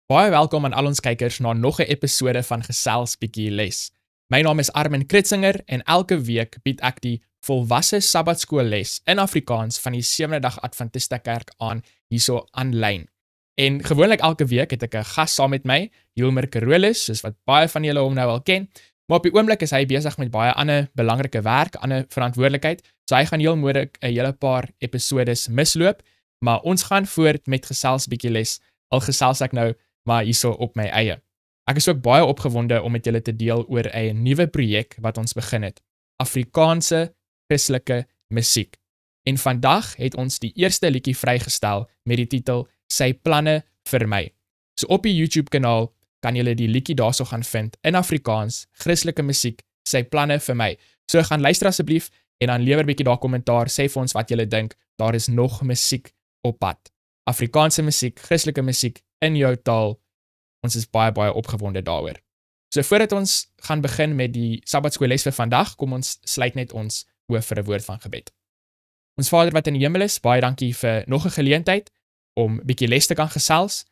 Baie welkom aan al ons kykers na nog 'n episode van Gesels bietjie les. My naam is Armin Kritzinger en elke week bied ek die volwasse Sabbatskoolles in Afrikaans van die Sewendedag Adventiste Kerk aan hierso aanlyn. En gewoonlik elke week het ek 'n gas saam met my, Hilmer Carolus, soos wat baie van julle hom nou al ken. Maar op die oomblik is hy besig met baie ander belangrike werk, ander verantwoordelikheid. So hy gaan heel moontlik 'n hele paar episodes misloop, maar ons gaan voort met Gesels bietjie les. Al gesels ek nou maar hierso op my eie. Ek is ook baie opgewonde om met julle te deel oor 'n nuwe projek wat ons begin het. Afrikaanse Christelike musiek. En vandag het ons die eerste liedjie vrygestel met die titel Sy planne vir my. So op die YouTube kanaal kan julle die liedjie daarso gaan vind in Afrikaans, Christelike musiek, Sy planne vir my. So gaan luister asseblief en dan lewer bietjie daar kommentaar, sê vir ons wat julle dink, daar is nog musiek op pad. Afrikaanse musiek, Christelike musiek in jou taal. Ons is baie opgewonde daaroor. So voordat ons gaan begin met die Sabbatskoolles vir vandag, kom ons sluit net ons oë vir 'n woord van gebed. Ons Vader wat in die hemel is, baie dankie vir nog 'n geleentheid om bietjie les te kan gesels.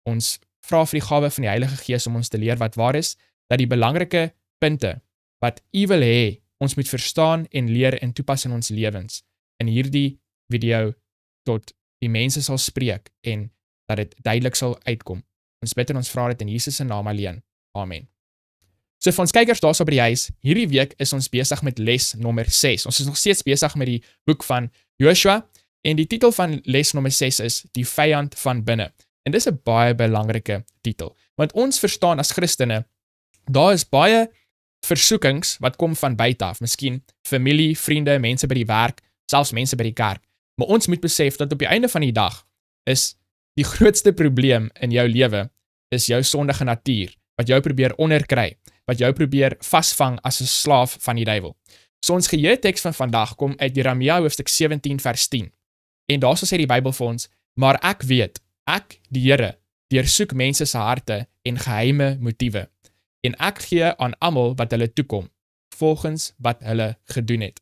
Ons vra vir die gawe van die Heilige Gees om ons te leer wat waar is, dat die belangrike punte wat U wil hê, ons moet verstaan en leer en toepas in ons lewens, in hierdie video tot die mense sal spreek en dat dit duidelik sal uitkom. Ons bid en ons vra dit in Jesus se naam alleen. Amen. So vir ons kykers daarso by die huis, hierdie week is ons besig met les nommer 6. Ons is nog steeds besig met die boek van Joshua en die titel van les nommer 6 is Die vyand van binne. En dis 'n baie belangrike titel, want ons verstaan as Christene, daar is baie versoekings wat kom van buite af, miskien familie, vriende, mense by die werk, selfs mense by die kerk. Maar ons moet besef dat op die einde van die dag is die grootste probleem in jou lewe is jou sondige natuur, wat jou probeer onderkry, wat jou probeer vasvang as 'n slaaf van die duiwel. So ons geheeteks van vandag kom uit Jeremia hoofstuk 17 vers 10. En daarso sê die Bybel vir ons, maar ek weet, ek, die Here, deursoek mense se harte en geheime motiewe. En ek gee aan almal wat hulle toekom, volgens wat hulle gedoen het.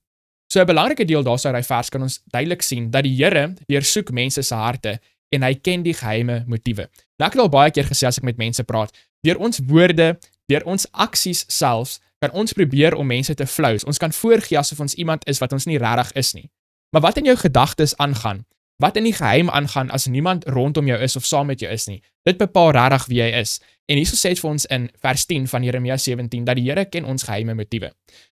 So 'n belangrike deel daarso uit die vers kan ons duidelik sien dat die Here deursoek mense se harte en hy ken die geheime motiewe. Nou ek het al baie keer gesê as ek met mense praat, deur ons woorde, deur ons aksies selfs, kan ons probeer om mense te flous. Ons kan voorgee asof ons iemand is wat ons nie regtig is nie. Maar wat in jou gedagtes aangaan, wat in die geheim aangaan as niemand rondom jou is of saam met jou is nie, dit bepaal regtig wie jy is. En hierso sê dit vir ons in vers 10 van Jeremia 17, dat die Here ken ons geheime motiewe.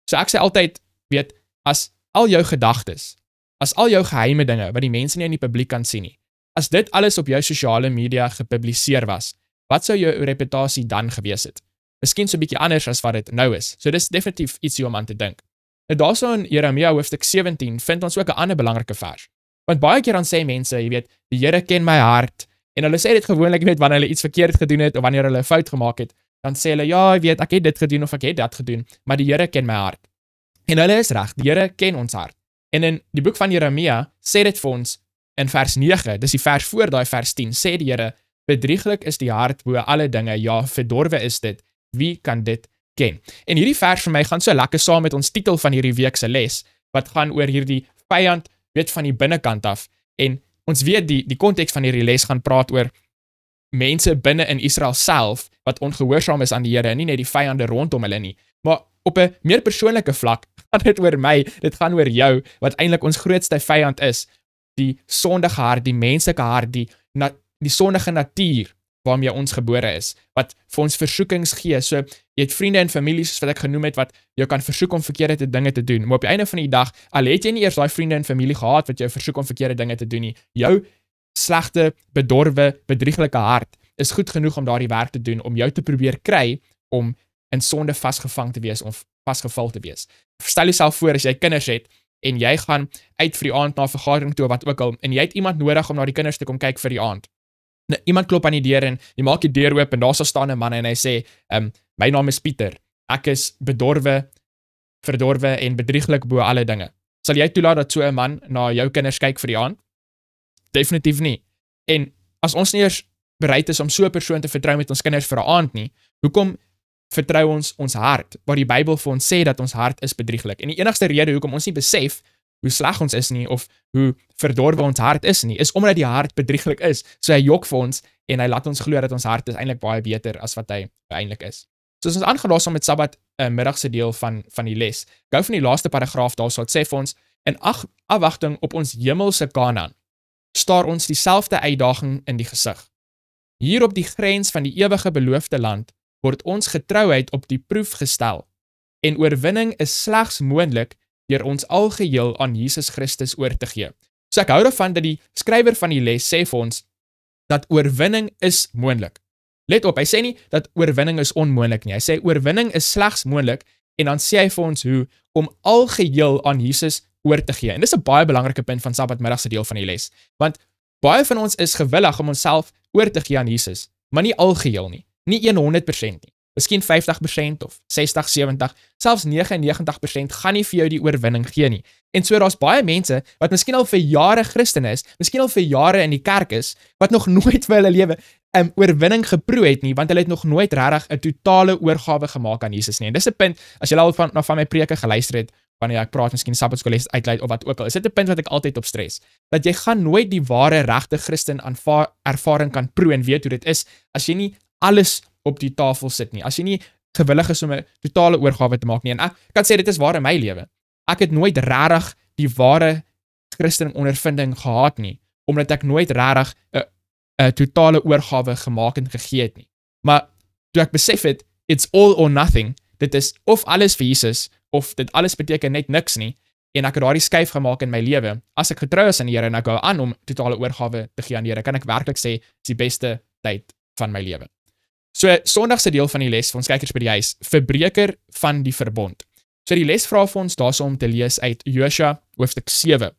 So ek sê altyd, weet, as al jou gedagtes, as al jou geheime dinge, wat die mense nie in die publiek kan sien nie, as dit alles op jou sosiale media gepubliseer was, wat sou jou reputasie dan gewees het? Miskien so 'n bietjie anders as wat dit nou is. So dis definitief ietsie om aan te dink. En daarso in Jeremia hoofstuk 17 vind ons ook 'n ander belangrike vers. Want baie keer dan sê mense, jy weet, die Here ken my hart, en hulle sê dit gewoonlik net wanneer hulle iets verkeerd gedoen het of wanneer hulle 'n fout gemaak het, dan sê hulle ja, jy weet, ek het dit gedoen of ek het dat gedoen, maar die Here ken my hart. En hulle is reg, die Here ken ons hart. En in die boek van Jeremia sê dit vir ons in vers 9, dis die vers voor daai vers 10, sê die Here, bedrieglik is die hart bo alle dinge, ja, verdorwe is dit, wie kan dit ken? En hierdie vers vir my gaan so lekker saam met ons titel van hierdie week se les, wat gaan oor hierdie vyand, weet van die binnekant af, en ons weet die konteks van hierdie les gaan praat oor mense binne in Israel self, wat ongehoorsaam is aan die Here, en nie net die vyande rondom hulle nie, maar op 'n meer persoonlike vlak, gaan dit oor my, dit gaan oor jou, wat eintlik ons grootste vyand is, die sondige hart, die menslike hart, die sondige natuur waarmee ons gebore is, wat vir ons versoekings gee. So jy het vriende en familie soos wat ek genoem het, wat jou kan versoek om verkeerde dinge te doen, maar op die einde van die dag, al het jy nie eers daai vriende en familie gehad wat jou versoek om verkeerde dinge te doen nie, jou slegte, bedorwe, bedrieglike hart is goed genoeg om daardie werk te doen, om jou te probeer kry om in sonde vasgevang te wees of vasgeval te wees. Stel jouself voor as jy kinders het en jy gaan uit vir die aand na 'n vergadering toe wat ook al, en jy het iemand nodig om na die kinders te kom kyk vir die aand. Iemand klop aan die deur en jy maak die deur oop en daar staan 'n man en hy sê, my naam is Pieter, ek is bedorwe, verdorwe en bedrieglik bo alle dinge. Sal jy toelaat dat so 'n man na jou kinders kyk vir die aand? Definitief nie. En as ons nie eers bereid is om so 'n persoon te vertrou met ons kinders vir 'n aand nie, hoekom vertrou ons hart, waar die Bybel vir ons sê dat ons hart is bedrieglik. En die enigste rede hoekom ons nie besef hoe sleg ons is nie, of hoe verdorwe ons hart is nie, is omdat die hart bedrieglik is. So hy jok vir ons, en hy laat ons glo dat ons hart is eintlik baie beter as wat hy eintlik is. So as ons aangaan daarso met Sabbat middagse deel van die les, gou van die laaste paragraaf daarso, het sê vir ons, in afwagting op ons hemelse Kanaan, staar ons dieselfde uitdaging in die gesig. Hier op die grens van die ewige beloofde land, word ons getrouheid op die proef gestel, en oorwinning is slegs moontlik deur ons algeheel aan Jesus Christus oor te gee. So ek hou daarvan dat die skrywer van die les sê vir ons, dat oorwinning is moontlik. Let op, hy sê nie dat oorwinning is onmoontlik nie, hy sê oorwinning is slegs moontlik, en dan sê hy vir ons hoe, om algeheel aan Jesus oor te gee. En dis 'n baie belangrike punt van Sabbatmiddagse deel van die les, want baie van ons is gewillig om onsself oor te gee aan Jesus, maar nie algeheel nie, nie 100% nie. Miskien 50% of 60, 70, selfs 99% gaan nie vir jou die oorwinning gee nie. En so daar's baie mense wat miskien al vir jare Christene is, miskien al vir jare in die kerk is, wat nog nooit vir hulle lewe oorwinning geproe het nie, want hulle het nog nooit regtig 'n totale oorgawe gemaak aan Jesus nie. En dis 'n punt, as jy al van my preke geluister het, wanneer ek praat miskien Sabbatskoolles uitlei of wat ook al, is dit 'n punt wat ek altyd op stres, dat jy gaan nooit die ware regte Christen ervaring kan proe en weet hoe dit is, as jy nie alles op die tafel sit nie, as jy nie gewillig is om 'n totale oorgawe te maak nie. En ek kan sê dit is waar in my lewe. Ek het nooit regtig die ware Christen ondervinding gehad nie, omdat ek nooit regtig 'n totale oorgawe gemaak en gegee het nie. Maar toe ek besef het, it's all or nothing, dit is of alles vir Jesus, of dit alles beteken net niks nie, en ek het daardie skuif gemaak in my lewe, as ek getrou is aan die Here en ek hou aan om totale oorgawe te gee aan die Here, kan ek werklik sê, is die beste tyd van my lewe. So, Sondagse deel van die les vir ons kykers by die huis, verbreker van die verbond. So die les vra vir ons daarso om te lees uit Josua hoofstuk 7.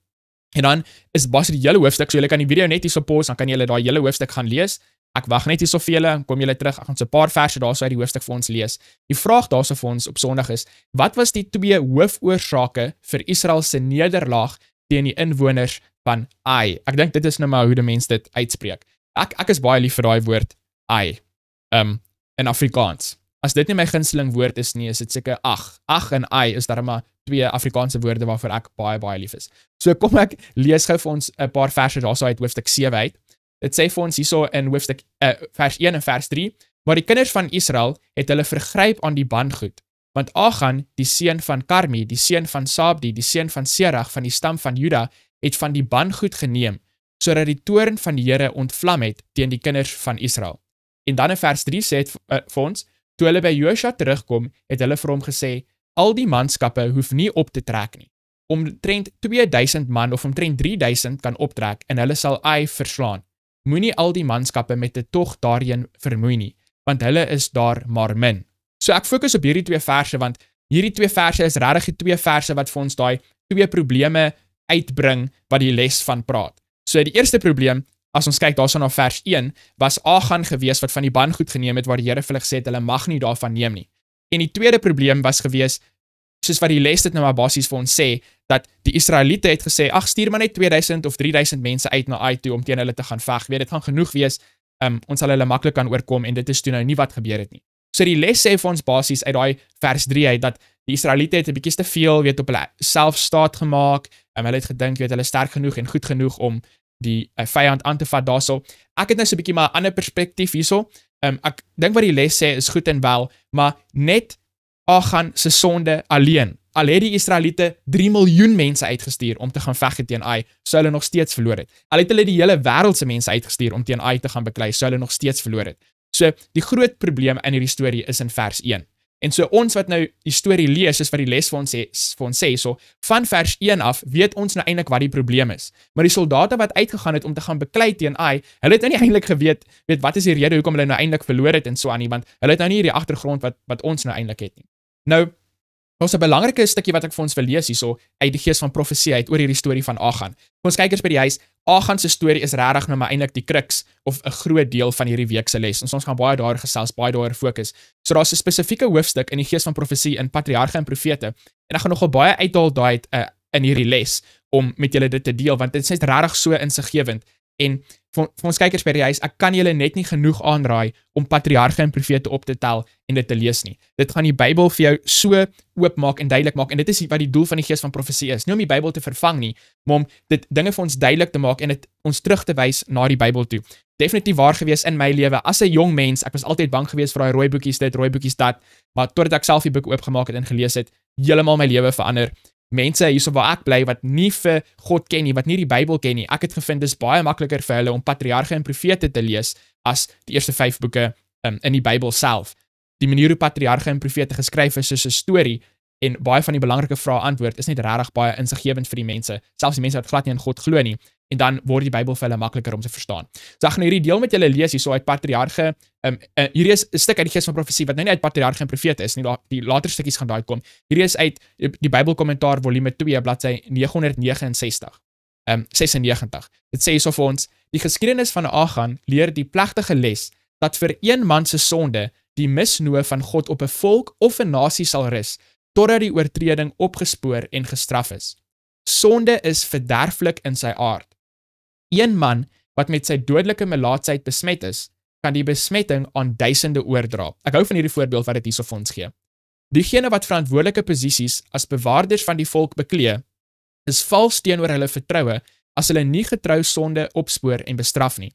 En dan is basies die hele hoofstuk, so julle kan die video net hierso pause, dan kan julle daai hele hoofstuk gaan lees. Ek wag net hierso vir julle, en kom julle terug, ek gaan so 'n paar verse daarso uit die hoofstuk vir ons lees. Die vraag daarso vir ons op Sondag is, wat was die 2 hoofoorsake vir Israel se nederlaag teen die inwoners van Ai? Ek dink dit is nou maar hoe die mens dit uitspreek. Ek is baie lief vir daai woord Ai, in Afrikaans. As dit nie my gunsteling woord is nie, is dit seker ag. Ag en ai is daar maar 2 Afrikaanse woorde waarvoor ek baie lief is. So kom ek lees gou vir ons 'n paar verse daarso uit hoofstuk 7 uit. Dit sê vir ons hierso in hoofstuk vers 1 en vers 3, maar die kinders van Israel het hulle vergryp aan die bandgoed, want Achan, die seun van Karmi, die seun van Sabdi, die seun van Serach van die stam van Juda, het van die bandgoed geneem, sodat die toorn van die Here ontvlam het teen die kinders van Israel. En dan in vers 3 sê het vir ons, toe hulle by Josua terugkom, het hulle vir hom gesê, al die manskappe hoef nie op te trek nie. Omtrent 2000 man of omtrent 3000 kan optrek en hulle sal Ai verslaan. Moenie al die manskappe met 'n tog daarheen vermoei nie, want hulle is daar maar min. So ek fokus op hierdie 2 verse, want hierdie 2 verse is regtig die 2 verse wat vir ons daai 2 probleme uitbring wat die les van praat. So die eerste probleem, as ons kyk daarso na vers 1, was Achan gewees wat van die bandgoed geneem het, waar die Here vir hulle gesê het, hulle mag nie daarvan neem nie. En die tweede probleem was gewees, soos wat die les dit nou maar basies vir ons sê, dat die Israeliete het gesê, ag stuur maar net 2000 of 3000 mense uit na Ai toe om teen hulle te gaan veg. Weet, dit gaan genoeg wees, ons sal hulle maklik kan oorkom, en dit is toe nou nie wat gebeur het nie. So die les sê vir ons basies uit daai vers 3 uit, dat die Israeliete het 'n bietjie te veel, weet, op hulle self staat gemaak, hulle het gedink, weet, hulle is sterk genoeg en goed genoeg om die vyand aan te vat daarso. Ek het nou so 'n bietjie maar 'n ander perspektief hierso. Ek dink wat die les sê is goed en wel, maar net Achan se sonde alleen. Al het die Israeliete 3 miljoen mense uitgestuur om te gaan veg teen Ai, sou hulle nog steeds verloor het. Al het hulle die hele wêreld se mense uitgestuur om teen Ai te gaan beklei, sou hulle nog steeds verloor het. So die groot probleem in hierdie storie is in vers 1. En so ons wat nou die storie lees, is wat die les vir ons sê, so van vers 1 af weet ons nou eintlik wat die probleem is. Maar die soldate wat uitgegaan het om te gaan beklei teen Ai, hulle het nou nie eintlik geweet, wat is die rede hoekom hulle nou eintlik verloor het en so aan nie, want hulle het nou nie hierdie agtergrond wat ons nou eintlik het nie. Nou, ons 'n belangrike stukkie wat ek vir ons wil lees hierso uit die gees van profesie uit oor hierdie storie van Achan. Vir ons kykers by die huis, Achan se storie is regtig nou maar eintlik die kruks of 'n groot deel van hierdie week se les. Ons gaan baie daar gesels, baie daar fokus. So daar's 'n spesifieke hoofstuk in die gees van profesie in Patriarge en Profete, en ek gaan nogal baie uithaal daai in hierdie les om met julle dit te deel, want dit is net regtig so insiggewend. En vir ons kykers by die huis, ek kan julle net nie genoeg aanraai om patriarge en profete op te tel en dit te lees nie. Dit gaan die Bybel vir jou so oopmaak en duidelik maak, en dit is wat die doel van die gees van profesie is. Nie om die Bybel te vervang nie, maar om dit dinge vir ons duidelik te maak en dit ons terug te wys na die Bybel toe. Definitief waar gewees in my lewe, as 'n jong mens, ek was altyd bang gewees vir daai rooi boekies dit, rooi boekies dat, maar totdat ek self die boek oopgemaak het en gelees het, heeltemal my lewe verander. Mense hierso waar ek bly, wat nie vir God ken nie, wat nie die Bybel ken nie, ek het gevind, dis baie makliker vir hulle om patriarge en profete te lees, as die eerste 5 boeke in die Bybel self. Die manier hoe patriarge en profete geskryf is soos 'n storie, en baie van die belangrike vrae antwoord, is net regtig baie insiggewend vir die mense, selfs die mense wat glad nie in God glo nie, en dan word die Bybel vir hulle makliker om te verstaan. So ek gaan hierdie deel met julle lees hierso uit patriarge, hierdie is 'n stuk uit die gees van profesie, wat nou nie uit patriarge en profete is nie, die later stukkies gaan daai kom. Hierdie is uit die Bybelkommentaar volume 2, bladsy 969, 96. Dit sê hierso vir ons, die geskiedenis van Achan leer die plegtige les, dat vir een man se sonde, die misnoë van God op 'n volk of 'n nasie sal rus, totdat die oortreding opgespoor en gestraf is. Sonde is verderflik in sy aard. Een man wat met sy dodelike melaatsheid besmet is, kan die besmetting aan duisende oordra. Ek hou van hierdie voorbeeld wat dit hierso vir ons gee. Diegene wat verantwoordelike posisies as bewaarders van die volk beklee, is vals teenoor hulle vertroue as hulle nie getrou sonde opspoor en bestraf nie.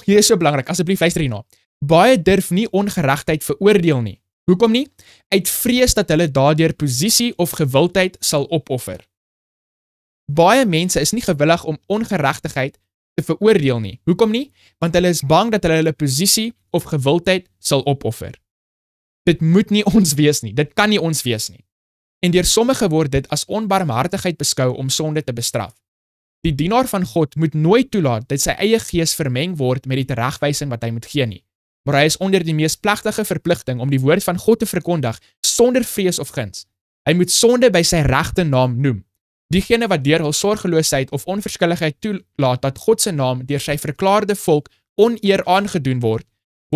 Hier is so belangrik, asseblief luister hierna. Baie durf nie ongeregtigheid veroordeel nie. Hoekom nie? Uit vrees dat hulle daardeur posisie of gewildheid sal opoffer. Baie mense is nie gewillig om ongeregtigheid te veroordeel nie. Hoekom nie? Want hulle is bang dat hulle posisie of gewildheid sal opoffer. Dit moet nie ons wees nie. Dit kan nie ons wees nie. En deur sommige word dit as onbarmhartigheid beskou om sonde te bestraf. Die dienaar van God moet nooit toelaat dat sy eie gees vermeng word met die teregwysing wat hy moet gee nie. Maar hy is onder die mees plegtige verpligting om die woord van God te verkondig sonder vrees of guns. Hy moet sonde by sy regte naam noem. Diegene wat deur hul sorgeloosheid of onverskilligheid toelaat dat God se naam deur sy verklaarde volk oneer aangedoen word,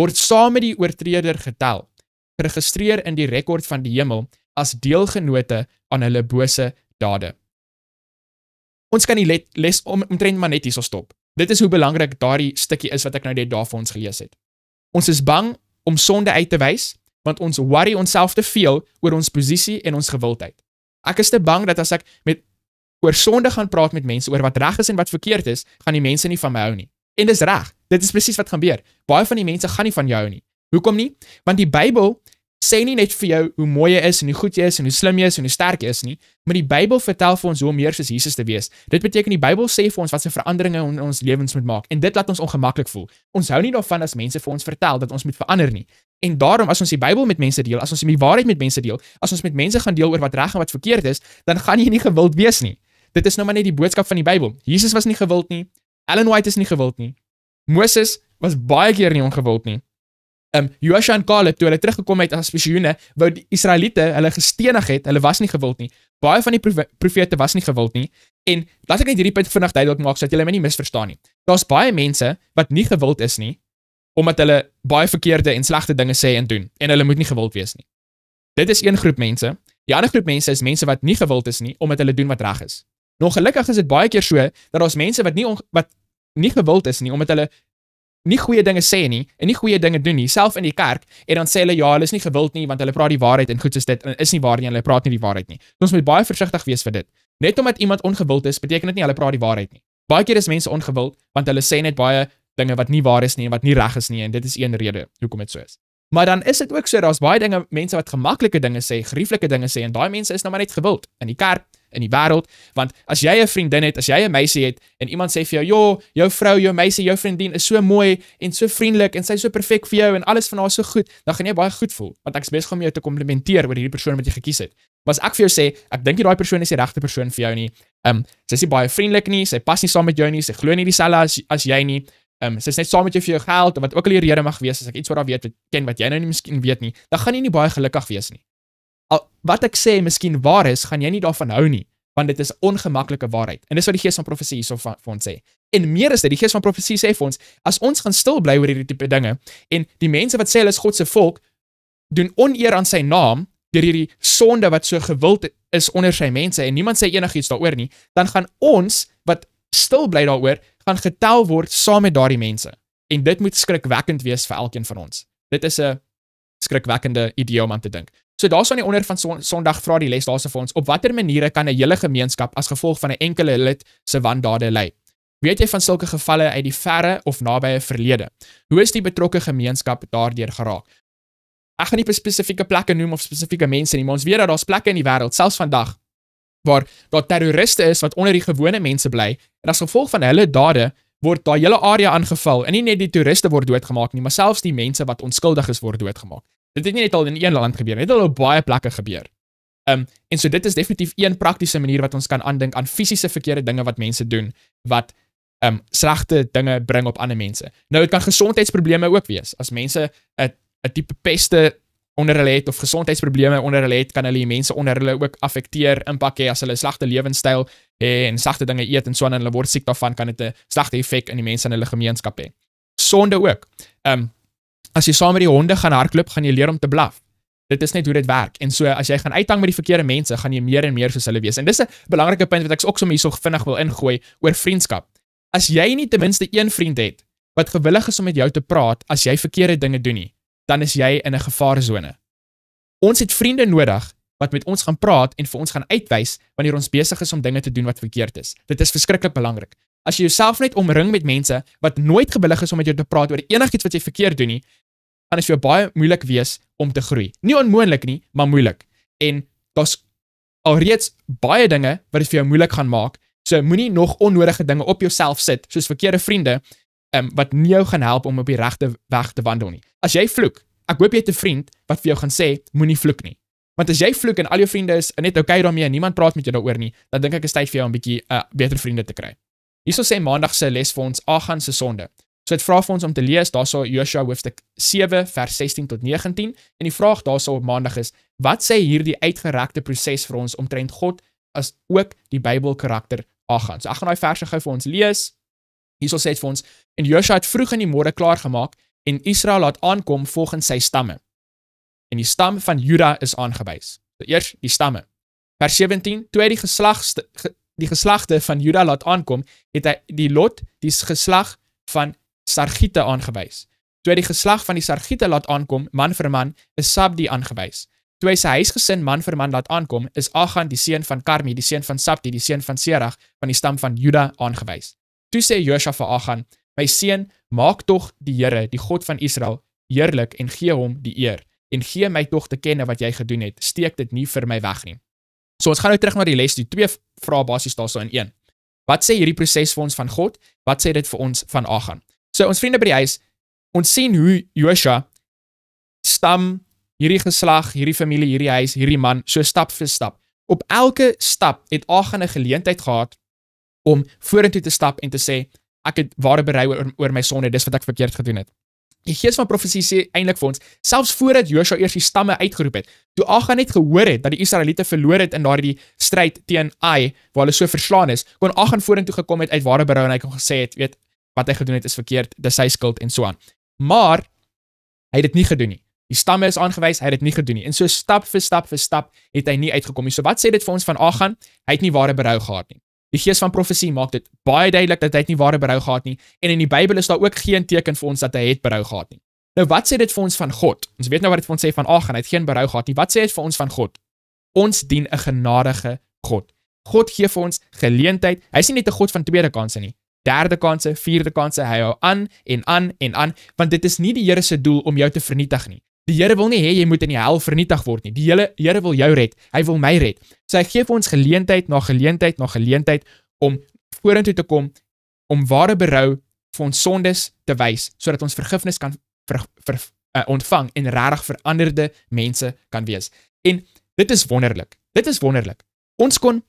word saam met die oortreder getel, geregistreer in die rekord van die hemel as deelgenote aan hulle bose dade. Ons kan die les omtrent maar net hierso stop. Dit is hoe belangrik daardie stukkie is wat ek nou net daar vir ons gelees het. Ons is bang om sonde uit te wys, want ons worry onsself te veel oor ons posisie en ons gewildheid. Ek is te bang dat as ek oor sonde gaan praat met mense, oor wat reg is en wat verkeerd is, gaan die mense nie van my hou nie. En dis reg, dit is presies wat gebeur. Baie van die mense gaan nie van jou hou nie. Hoekom nie? Want die Bybel sê nie net vir jou hoe mooi jy is en hoe goed jy is en hoe slim jy is en hoe sterk jy is nie, maar die Bybel vertel vir ons hoe om meer soos Jesus te wees. Dit beteken die Bybel sê vir ons wat se veranderinge in ons lewens moet maak en dit laat ons ongemaklik voel. Ons hou nie daarvan as mense vir ons vertel dat ons moet verander nie. En daarom as ons die Bybel met mense deel, as ons die waarheid met mense deel, as ons met mense gaan deel oor wat reg en wat verkeerd is, dan gaan jy nie gewild wees nie. Dit is nou maar net die boodskap van die Bybel. Jesus was nie gewild nie. Ellen White is nie gewild nie. Moses was baie keer nie ongewild nie. Joshua en Caleb, toe hulle teruggekom het as visioene, wou die Israeliete hulle gestenig het, hulle was nie gewild nie. Baie van die profete was nie gewild nie. En laat ek net hierdie punt vinnig duidelik maak sodat julle my nie misverstaan nie. Daar's baie mense wat nie gewild is nie, omdat hulle baie verkeerde en slegte dinge sê en doen, en hulle moet nie gewild wees nie. Dit is een groep mense. Die ander groep mense is mense wat nie gewild is nie, omdat hulle doen wat reg is. Nou gelukkig is dit baie keer so, dat daar's mense wat nie gewild is nie, omdat hulle nie goeie dinge sê nie, en nie goeie dinge doen nie, self in die kerk, en dan sê hulle, ja, hulle is nie gewild nie, want hulle praat die waarheid, en goed is dit, en is nie waar nie, en hulle praat nie die waarheid nie. Ons moet baie versigtig wees vir dit. Net omdat iemand ongewild is, beteken dit nie, hulle praat die waarheid nie. Baie keer is mense ongewild, want hulle sê net baie dinge wat nie waar is nie, en wat nie reg is nie, en dit is een rede, hoekom dit so is. Maar dan is dit ook so, daar's baie dinge, mense wat gemaklike dinge sê, gerieflike dinge sê, en daai mense is nou maar net gewild, in die kerk, in die wêreld, want as jy 'n vriendin het, as jy 'n meisie het, en iemand sê vir jou, jou vrou, jou meisie, jou vriendin is so mooi, en so vriendelik, en sy is so perfek vir jou, en alles van haar is so goed, dan gaan jy baie goed voel, want ek is besig om jou te komplimenteer oor hierdie persoon wat jy gekies het. Maar as ek vir jou sê, ek dink nie daai persoon is die regte persoon vir jou nie, sy is nie baie vriendelik nie, sy pas nie saam met jou nie, sy glo nie dieselfde as jy nie, sy is net saam met jou vir jou geld, of wat ook al die rede mag wees, as ek iets wat daar weet, ken wat jy nou nie miskien weet nie, dan gaan jy nie baie gelukkig wees nie. Wat ek sê miskien waar is, gaan jy nie daarvan hou nie, want dit is ongemaklike waarheid. En dis wat die gees van profesie hierso vir ons sê. En meer is dit, die gees van profesie sê vir ons, as ons gaan stil bly oor hierdie tipe dinge, en die mense wat sê hulle is God se volk, doen oneer aan sy naam, deur hierdie sonde wat so gewild is onder sy mense, en niemand sê enigiets daaroor nie, dan gaan ons, wat stil bly daaroor, gaan getel word saam met daardie mense. En dit moet skrikwekkend wees vir elkeen van ons. Dit is 'n skrikwekkende idee om aan te dink. So daar's aan die onder van Sondag vra die les daarso vir ons, op watter maniere kan 'n hele gemeenskap as gevolg van 'n enkele lid se wandade lei? Weet jy van sulke gevalle uit die verre of nabye verlede? Hoe is die betrokke gemeenskap daardeur geraak? Ek gaan nie spesifieke plekke noem of spesifieke mense nie, maar ons weet dat daar's plekke in die wêreld, selfs vandag, waar daar terroriste is wat onder die gewone mense bly, en as gevolg van hulle dade word daai hele area aangeval, en nie net die toeriste word doodgemaak nie, maar selfs die mense wat onskuldig is word doodgemaak. Dit het nie net al in een land gebeur, dit het al op baie plekke gebeur. En so dit is definitief een praktiese manier wat ons kan aandink aan fisiese verkeerde dinge wat mense doen, wat slegte dinge bring op ander mense. Nou, dit kan gesondheidsprobleme ook wees. As mense 'n tipe peste onder hulle het, of gesondheidsprobleme onder hulle het, kan hulle die mense onder hulle ook affekteer, impak hê, as hulle 'n slegte lewenstyl hê, en slegte dinge eet, en so aan, en hulle word siek daarvan, kan dit 'n slegte effek in die mense in hulle gemeenskap hê. Sonde ook. As jy saam met die honde gaan hardloop, gaan jy leer om te blaf. Dit is net hoe dit werk. En so, as jy gaan uithang met die verkeerde mense, gaan jy meer en meer soos hulle wees. En dis 'n belangrike punt wat ek ook sommer hierso vinnig wil ingooi oor vriendskap. As jy nie ten minste een vriend het wat gewillig is om met jou te praat as jy verkeerde dinge doen nie, dan is jy in 'n gevaarsone. Ons het vriende nodig wat met ons gaan praat en vir ons gaan uitwys wanneer ons besig is om dinge te doen wat verkeerd is. Dit is verskriklik belangrik. As jy jouself net omring met mense wat nooit gewillig is om met jou te praat oor enigiets wat jy verkeerd doen nie, dan is vir jou baie moeilik wees om te groei. Nie onmoontlik nie, maar moeilik. En daar's alreeds baie dinge wat dit vir jou moeilik gaan maak. So moenie nog onnodige dinge op jouself sit, soos verkeerde vriende, wat nie jou gaan help om op die regte weg te wandel nie. As jy vloek, ek hoop jy het 'n vriend wat vir jou gaan sê, moenie vloek nie. Want as jy vloek en al jou vriende is net okay daarmee en niemand praat met jou daaroor nie, dan dink ek is tyd vir jou om 'n bietjie beter vriende te kry. Hierso sê Maandag se les vir ons Achan se sonde. So dit vra vir ons om te lees daarso Josua hoofstuk 7 vers 16 tot 19 en die vraag daarso op Maandag is: wat sê hierdie uitgerekte proses vir ons omtrent God as ook die Bybel karakter Achan? So ek gaan daai verse gou vir ons lees. Hierso sê dit vir ons: en Josua het vroeg in die môre klaar gemaak en Israel laat aankom volgens sy stamme. En die stam van Juda is aangewys. So eers die stamme. Vers 17: toe hy die geslagte van Juda laat aankom, het hy die geslag van Sargite aangewys. Toe hy die geslag van die Sargite laat aankom, man vir man, is Sabdi aangewys. Toe hy sy huisgesin man vir man laat aankom, is Achan die seun van Karmi, die seun van Sabdi, die seun van Serach, van die stam van Juda aangewys. Toe sê Josua vir Achan: my seun, maak tog die Here, die God van Israel, heerlik en gee hom die eer. En gee my tog te kenne wat jy gedoen het, steek dit nie vir my weg nie. So ons gaan nou terug na die les, die twee vrae basies daarso in een. Wat sê hierdie proses vir ons van God? Wat sê dit vir ons van Achan? So ons vriende by die huis, ons sien hoe Josua stam, hierdie geslag, hierdie familie, hierdie huis, hierdie man, so stap vir stap. Op elke stap het Achan 'n geleentheid gehad om vorentoe te stap en te sê, ek het ware berou oor my sonde, dis wat ek verkeerd gedoen het. Die gees van profesie sê eintlik vir ons, selfs voordat Josua eers die stamme uitgeroep het, toe Achan net gehoor het dat die Israeliete verloor het in daardie stryd teen Ai, waar hulle so verslaan is, kon Achan vorentoe gekom het uit ware berou en hy kon gesê het, weet, wat hy gedoen het is verkeerd, dis sy skuld en so aan. Maar hy het dit nie gedoen nie. Die stamme is aangewys, hy het dit nie gedoen nie. En so stap vir stap het hy nie uitgekom nie. So wat sê dit vir ons van Achan? Hy het nie ware berou gehad nie. Die gees van profesie maak dit baie duidelik dat hy het nie ware berou gehad nie, en in die Bybel is daar ook geen teken vir ons dat hy het berou gehad nie. Nou wat sê dit vir ons van God? Ons weet nou wat dit vir ons sê van Achan, hy het geen berou gehad nie. Wat sê dit vir ons van God? Ons dien 'n genadige God. God gee vir ons geleentheid. Hy is nie net 'n God van tweede kanse nie. Derde kanse, vierde kanse, hy hou aan en aan en aan, want dit is nie die Here se doel om jou te vernietig nie. Die Here wil nie hê jy moet in die hel vernietig word nie. Die Here wil jou red. Hy wil my red. So hy gee vir ons geleentheid na geleentheid na geleentheid om vorentoe te kom, om ware berou vir ons sondes te wys, sodat ons vergifnis kan ontvang en regtig veranderde mense kan wees. En dit is wonderlik. Dit is wonderlik. Ons kon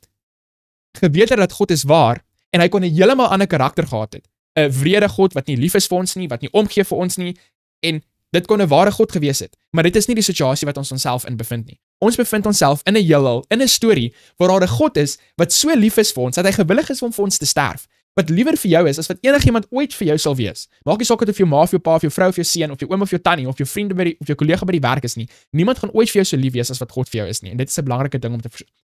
geweet het dat God is waar, en hy kon 'n heeltemal ander karakter gehad het. 'n wrede God wat nie lief is vir ons nie, wat nie omgee vir ons nie, en dit kon 'n ware God gewees het. Maar dit is nie die situasie wat ons onsself in bevind nie. Ons bevind onsself in 'n heelal, in 'n storie, waar daar 'n God is wat so lief is vir ons, dat hy gewillig is om vir ons te sterf. Wat liewer vir jou is, as wat enigiemand ooit vir jou sal wees. Maak nie saak of jou ma of jou pa of jou vrou of jou seun of jou oom of jou tannie of jou vriende of jou kollega by die werk is nie. Niemand gaan ooit vir jou so lief wees as wat God vir jou is nie. En dit is 'n belangrike ding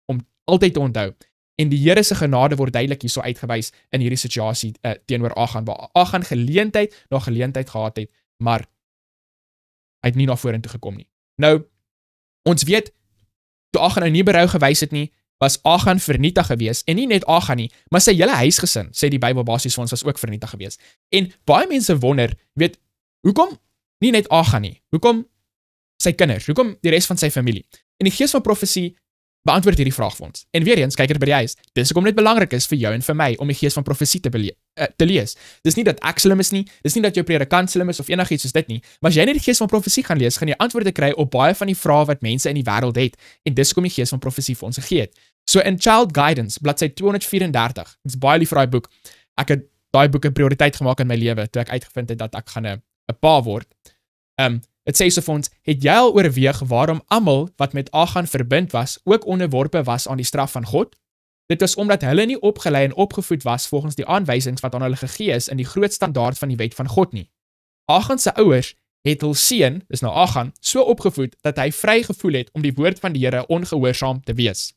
om altyd te onthou. En die Here se genade word duidelik hierso uitgewys in hierdie situasie teenoor Achan, waar Achan geleentheid na geleentheid gehad het, maar hy het nie na vorentoe gekom nie. Nou, ons weet, toe Achan nou nie berou gewys het nie, was Achan vernietig gewees, en nie net Achan nie, maar sy hele huisgesin, sê die Bybel basies vir ons, was ook vernietig gewees. En baie mense wonder, weet, hoekom nie net Achan nie? Hoekom sy kinders? Hoekom die res van sy familie? En die gees van profesie beantwoord hierdie vraag vir ons. En weer eens, kyk by die huis, dis hoekom dit belangrik is vir jou en vir my, om die gees van profesie te lees. Dis nie dat ek slim is nie, dis nie dat jou predikant slim is, of enigiets soos dit nie, maar as jy net die gees van profesie gaan lees, gaan jy antwoorde kry op baie van die vrae wat mense in die wêreld het, en dis hoekom die gees van profesie vir ons gegee het. So in Child Guidance, bladsy 234, ek is baie lief vir daai boek, ek het daai boek 'n prioriteit gemaak in my lewe, toe ek uitgevind het dat ek gaan 'n pa word. Het sê so vir ons, het jy al oorweeg waarom almal wat met Achan verbind was, ook onderworpe was aan die straf van God? Dit was omdat hulle nie opgelei en opgevoed was volgens die aanwysings wat aan hulle gegee is in die groot standaard van die wet van God nie. Achan se ouers het hul seun, dis nou Achan, so opgevoed dat hy vry gevoel het om die woord van die Here ongehoorsaam te wees.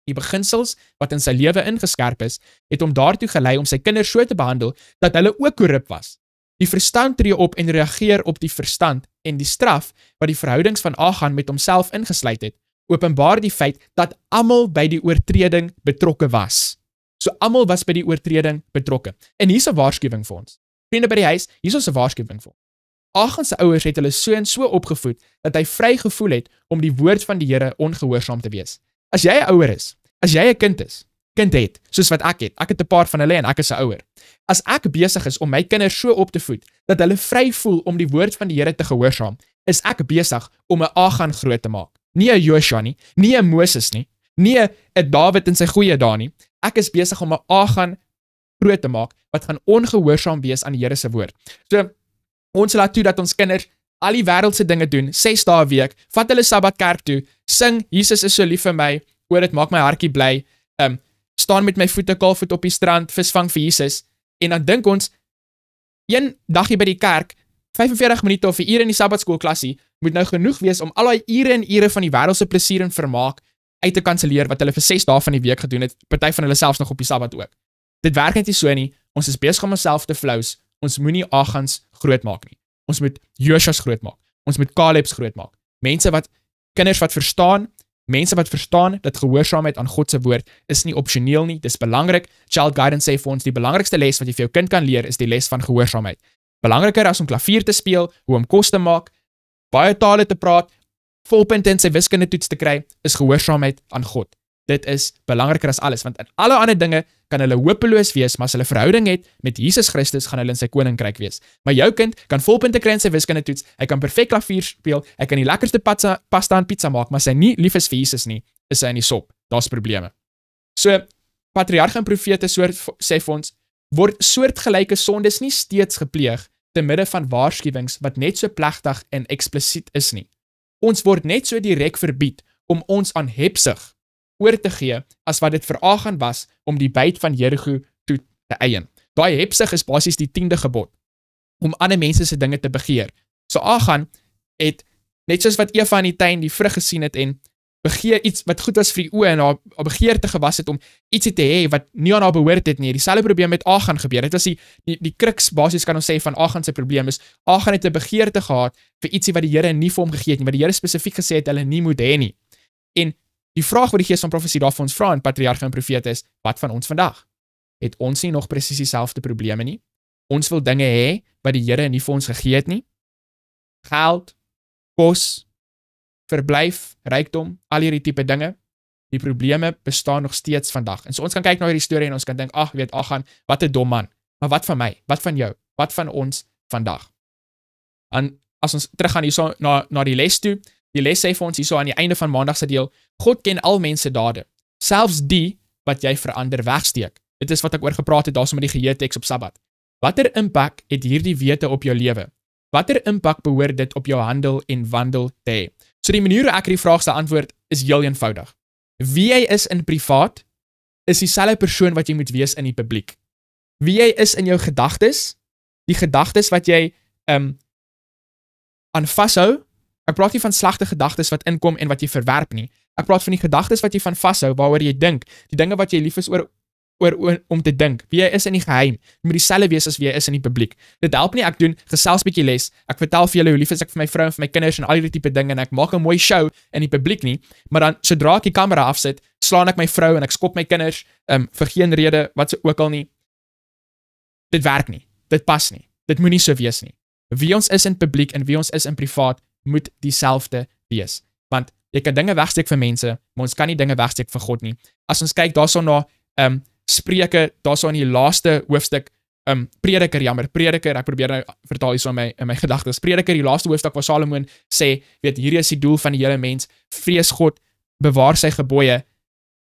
Die beginsels wat in sy lewe ingeskerp is, het hom daartoe gelei om sy kinders so te behandel dat hulle ook korrup was. Die verstand tree op en reageer op die verstand, en die straf wat die verhoudings van Achan met homself ingesluit het, openbaar die feit dat almal by die oortreding betrokke was. So almal was by die oortreding betrokke. En hier's 'n waarskuwing vir ons. Vriende by die huis, hier's 'n waarskuwing vir ons. Achan se ouers het hulle so en so opgevoed dat hy vry gevoel het om die woord van die Here ongehoorsaam te wees. As jy 'n ouer is, as jy 'n kind het, soos wat ek het 'n paar van hulle en ek is 'n ouer. As ek besig is om my kinders so op te voed, dat hulle vry voel om die woord van die Here te gehoorsaam, is ek besig om 'n Achan groot te maak. Nie 'n Joshua nie, nie 'n Moses nie, nie 'n Dawid in sy goeie dae nie. Ek is besig om 'n Achan groot te maak, wat gaan ongehoorsaam wees aan die Here se woord. So, ons laat toe dat ons kinders al die wêreldse dinge doen, 6 dae 'n week, vat hulle Sabbat kerk toe, sing, Jesus is so lief vir my, oor dit maak my hartjie bly, staan met my voete kaalvoet op die strand, visvang vir Jesus, en dan dink ons, een dagie by die kerk, 45 minute of 'n uur in die Sabbatskoolklassie, moet nou genoeg wees om al die ure en ure van die wêreldse plesier en vermaak uit te kanselleer, wat hulle vir 6 dae van die week gedoen het, party van hulle selfs nog op die Sabbat ook. Dit werk net nie so nie, ons is besig om onsself te flous, ons moenie Achans groot maak nie. Ons moet Joshua's groot maak, ons moet Caleb's groot maak. Kinders wat verstaan dat gehoorsaamheid aan God se woord is nie opsioneel nie, dis belangrik. Child Guidance sê vir ons, die belangrikste les wat jy vir jou kind kan leer, is die les van gehoorsaamheid. Belangriker as om klavier te speel, hoe om kos te maak, baie tale te praat, volpunte in sy wiskundetoets te kry, is gehoorsaamheid aan God. Dit is belangriker as alles, want in alle ander dinge kan hulle hopeloos wees, maar as hulle verhouding het met Jesus Christus, gaan hulle in sy koninkryk wees. Maar jou kind kan volpunte kry in sy wiskundetoets, hy kan perfek klavier speel, hy kan die lekkerste pasta en pizza maak, maar as hy nie lief is vir Jesus nie, is hy in die sop. Daar's probleme. So, patriarge en profete sê vir ons, word soortgelyke sondes nie steeds gepleeg te midde van waarskuwings wat net so plegtig en eksplisiet is nie. Ons word net so direk verbied om ons aan hebsug oor te gee as wat dit vir Achan was om die byt van Jerigo toe te eien. Daai hebsug is basies die 10de gebod, om ander mense se dinge te begeer. So Achan het, net soos wat Eva in die tuin die vrug gesien het en begeer iets wat goed was vir die oë en haar begeerte gewas het om ietsie te hê wat nie aan haar behoort het nie. Dieselfde probleem met Achan gebeur. Dit was die kruks basies kan ons sê van Achan se probleem is, Achan het 'n begeerte gehad vir ietsie wat die Here nie vir hom gegee het nie, wat die Here spesifiek gesê het hulle nie moet hê nie. En die vraag wat die gees van profesie daar vir ons vra in patriarge en profete is, wat van ons vandag? Het ons nie nog presies dieselfde probleme nie? Ons wil dinge hê wat die Here nie vir ons gegee het nie? Geld, kos, verblyf, rykdom, al hierdie tipe dinge. Die probleme bestaan nog steeds vandag. En so ons kan kyk na hierdie storie en ons kan dink, Achan, wat 'n dom man. Maar wat van my? Wat van jou? Wat van ons vandag? En as ons teruggaan hierso na die les toe, die les sê vir ons hierso aan die einde van maandag se deel, God ken al mense dade, selfs die wat jy verander wegsteek. Dit is wat ek oor gepraat het daarso met die geheeteks op Sabbat. Watter impak het hierdie wete op jou lewe? Watter impak behoort dit op jou handel en wandel te hê? So die manier hoe ek hierdie vraag sal antwoord is heel eenvoudig. Wie jy is in privaat, is dieselfde persoon wat jy moet wees in die publiek. Wie jy is in jou gedagtes, die gedagtes wat jy aan vashou, ek praat nie van slegte gedagtes wat inkom en wat jy verwerp nie. Ek praat van die gedagtes wat jy van vashou, waaroor jy dink, die dinge wat jy lief is oor om te dink. Wie jy is in die geheim, moet dieselfde wees as wie jy is in die publiek. Dit help nie, ek doen gesels bietjie les, ek vertel vir julle hoe lief is ek vir my vrou en vir my kinders en al die tipe dinge en ek maak 'n mooi show in die publiek nie, maar dan sodra ek die kamera afsit, slaan ek my vrou en ek skop my kinders vir geen rede wat so ook al nie. Dit werk nie. Dit pas nie. Dit moet nie so wees nie. Wie ons is in publiek en wie ons is in privaat moet dieselfde wees. Want jy kan dinge wegsteek vir mense, maar ons kan nie dinge wegsteek vir God nie. As ons kyk daarso na Spreuke, daarso in die laaste hoofstuk, Prediker, ek probeer nou vertaal hierso in my gedagtes. Prediker, die laaste hoofstuk waar Salomoon sê, weet, hierdie is die doel van die hele mens, vrees God, bewaar sy gebooie,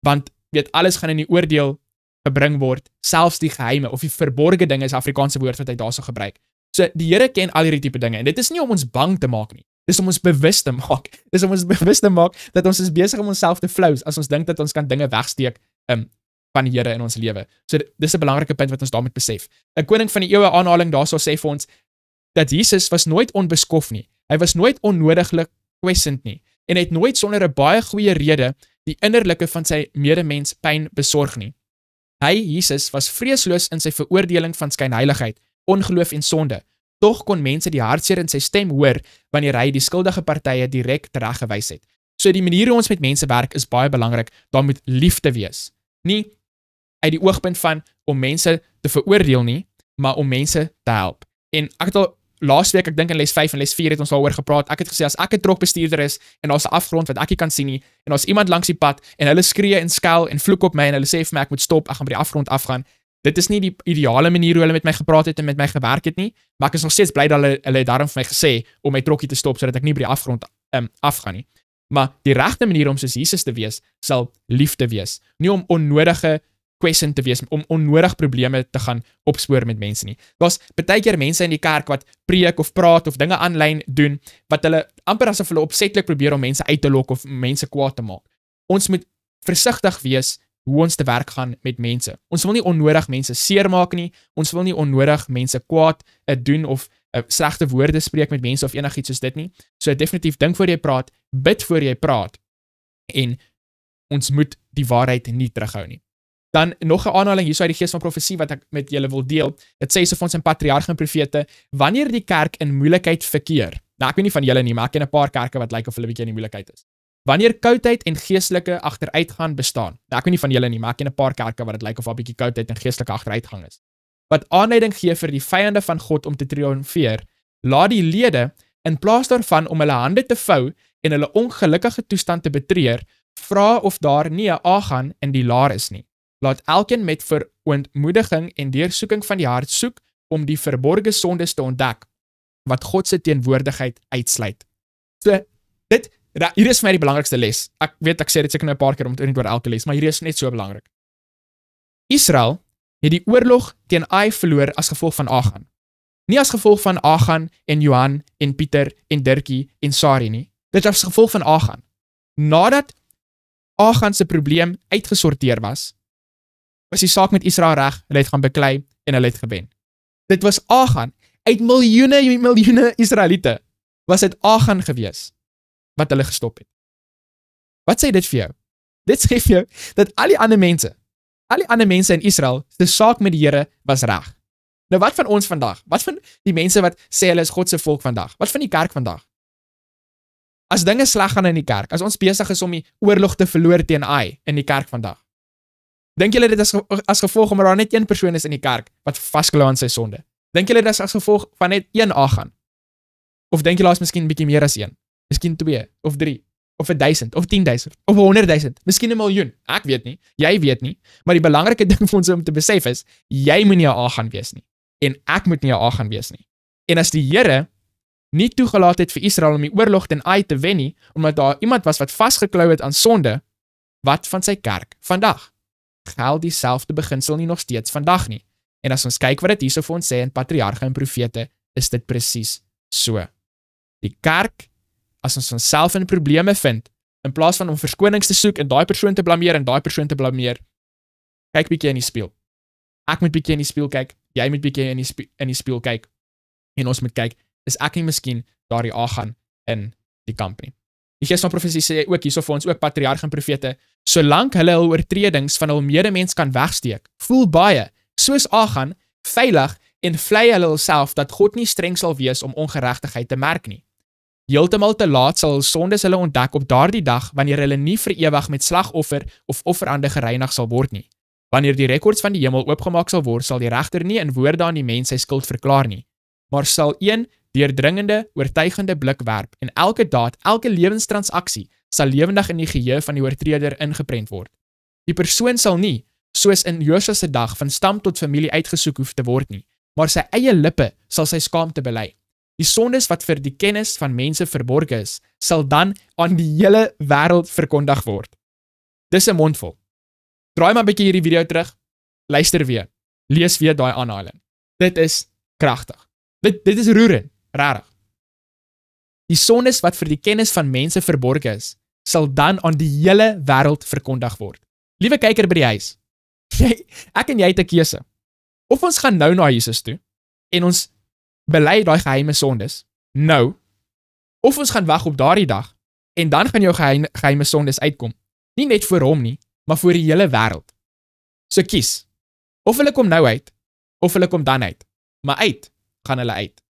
want weet, alles gaan in die oordeel gebring word, selfs die geheime, of die verborgde dinge is Afrikaanse woord wat hy daarso gebruik. So, die Here ken al hierdie tipe dinge, en dit is nie om ons bang te maak nie, dis om ons bewus te maak, dis om ons bewus te maak, dat ons is besig om onsself te flous, as ons dink dat ons kan dinge wegsteek, van die Here in ons lewe. So, dis 'n belangrike punt wat ons daar moet besef. 'n Koning van die eeue aanhaling daarso sê vir ons, dat Jesus was nooit onbeskof nie, hy was nooit onnodiglik kwessend nie, en hy het nooit sonder 'n baie goeie rede, die innerlike van sy medemens pyn besorg nie. Hy, Jesus, was vreesloos in sy veroordeling van skynheiligheid, ongeloof en sonde. Tog kon mense die hartseer in sy stem hoor, wanneer hy die skuldige partye direk tereggewys het. So die manier hoe ons met mense werk is baie belangrik, daar moet liefde wees. Nie uit die oogpunt van om mense te veroordeel nie, maar om mense te help. En ek het al laas week, ek dink in les 5 en les 4 het ons daaroor gepraat, ek het gesê, as ek 'n trokbestuurder is, en daar's 'n afgrond wat ek nie kan sien nie, en daar's iemand langs die pad, en hulle skree en skel en vloek op my, en hulle sê vir my, ek moet stop, ek gaan by die afgrond afgaan, dit is nie die ideale manier hoe hulle met my gepraat het en met my gewerk het nie, maar ek is nog steeds bly dat hulle daarom vir my gesê, om my trokkie te stop, sodat ek nie by die afgrond afgaan nie. Maar die regte manier om soos Jesus te wees, sal liefde wees, nie om onnodige kwessend te wees, om onnodig probleme te gaan opspoor met mense nie. Daar's baie keer mense in die kerk wat preek of praat of dinge aanlyn doen, wat hulle amper asof hulle opsetlik probeer om mense uit te lok of mense kwaad te maak. Ons moet versigtig wees hoe ons te werk gaan met mense. Ons wil nie onnodig mense seermaak nie, ons wil nie onnodig mense kwaad doen of slegte woorde spreek met mense of enigiets soos dit nie. So definitief dink voor jy praat, bid voor jy praat, en ons moet die waarheid nie terughou nie. Dan nog 'n aanhaling hierso uit die gees van profesie wat ek met julle wil deel. Dit sê so vir ons in Patriarge en Profete, wanneer die kerk in moeilikheid verkeer. Nou ek weet nie van julle nie, maar ek ken 'n paar kerke wat lyk of hulle bietjie in die moeilikheid is. Wanneer koudheid en geestelike agteruitgang bestaan. Nou ek weet nie van julle nie, maar ek ken 'n paar kerke wat dit lyk of daar bietjie koudheid en geestelike agteruitgang is. Wat aanleiding gee vir die vyande van God om te triomfeer, laat die lede in plaas daarvan om hulle hande te vou en hulle ongelukkige toestand te betreur, vra of daar nie 'n Agan in die laar is nie. Laat elkeen met verontmoediging en deursoeking van die hart soek om die verborgde sondes te ontdek, wat God se teenwoordigheid uitsluit. So, hier is vir my die belangrikste les. Ek weet, ek sê dit seker nou 'n paar keer om te oor elke les, maar hier is net so belangrik. Israel het die oorlog teen Ai verloor as gevolg van Agan. Nie as gevolg van Agan en Johan en Pieter en Dirkie en Sari nie. Dit was as gevolg van Agan. Nadat Agan se probleem uitgesorteer was die saak met Israel reg, hulle het gaan beklei en hulle het gewen. Dit was Agan, uit miljoene Israeliete, was dit Agan gewees, wat hulle gestop het. Wat sê dit vir jou? Dit sê vir jou, dat al die ander mense in Israel, die saak met die Here was reg. Nou wat van ons vandag? Wat van die mense wat sê hulle is God se volk vandag? Wat van die kerk vandag? As dinge sleg gaan in die kerk, as ons besig is om die oorlog te verloor teen Ai in die kerk vandag, dink julle dit is as gevolg omdat daar net een persoon is in die kerk wat vasklou aan sy sonde? Dink julle dit is as gevolg van net een Agan? Of dink julle daar is miskien 'n bietjie meer as een? Miskien 2 of 3 of 1000 of 10,000 of 100,000, miskien 1 miljoen. Ek weet nie, jy weet nie, maar die belangrike ding vir ons om te besef is, jy moet nie 'n Agan wees nie en ek moet nie 'n Agan wees nie. En as die Here nie toegelaat het vir Israel om die oorlog teen Ai te wen nie, omdat daar iemand was wat vasgeklou het aan sonde, wat van sy kerk vandag? Geld dieselfde beginsel nie nog steeds vandag nie. En as ons kyk wat dit hierso vir ons sê in Patriarge en Profete, is dit presies so. Die kerk, as ons onsself in probleme vind, in plaas van om verskonings te soek en daai persoon te blameer en daai persoon te blameer, kyk bietjie in die spieël. Ek moet bietjie in die spieël kyk, jy moet bietjie in die spieël kyk, en ons moet kyk, is ek nie miskien daardie Agan in die kamp nie. Die Gees van Profesie sê ook hierso vir ons, ook patriarge en profete, solank hulle hul oortredings van hul medemens kan wegsteek, voel baie, soos Achan, veilig en vlei hulle hulself dat God nie streng sal wees om ongeregtigheid te merk nie. Heeltemal te laat sal hul sondes hulle ontdek op daardie dag, wanneer hulle nie vir ewig met slagoffer of offerande gereinig sal word nie. Wanneer die rekords van die hemel oopgemaak sal word, sal die regter nie in woorde aan die mens sy skuld verklaar nie, maar sal een deurdringende, oortuigende blik werp en elke daad, elke lewenstransaksie sal lewendig in die geheue van die oortreder ingeprent word. Die persoon sal nie, soos in Josua se dag, van stam tot familie uitgesoek hoef te word nie, maar sy eie lippe sal sy skaamte bely. Die sondes wat vir die kennis van mense verborge is, sal dan aan die hele wêreld verkondig word. Dis 'n mondvol. Draai maar 'n bietjie hierdie video terug, luister weer, lees weer daai aanhaling. Dit is kragtig. Dit is roerend, regtig. Die sondes wat vir die kennis van mense verborge is, sal dan aan die hele wêreld verkondig word. Liewe kyker by die huis, ek en jy het 'n keuse. Of ons gaan nou na Jesus toe, en ons bely daai geheime sondes, nou, of ons gaan wag op daardie dag, en dan gaan jou geheime sondes uitkom. Nie net vir hom nie, maar vir die hele wêreld. So kies, of hulle kom nou uit, of hulle kom dan uit. Maar uit, gaan hulle uit.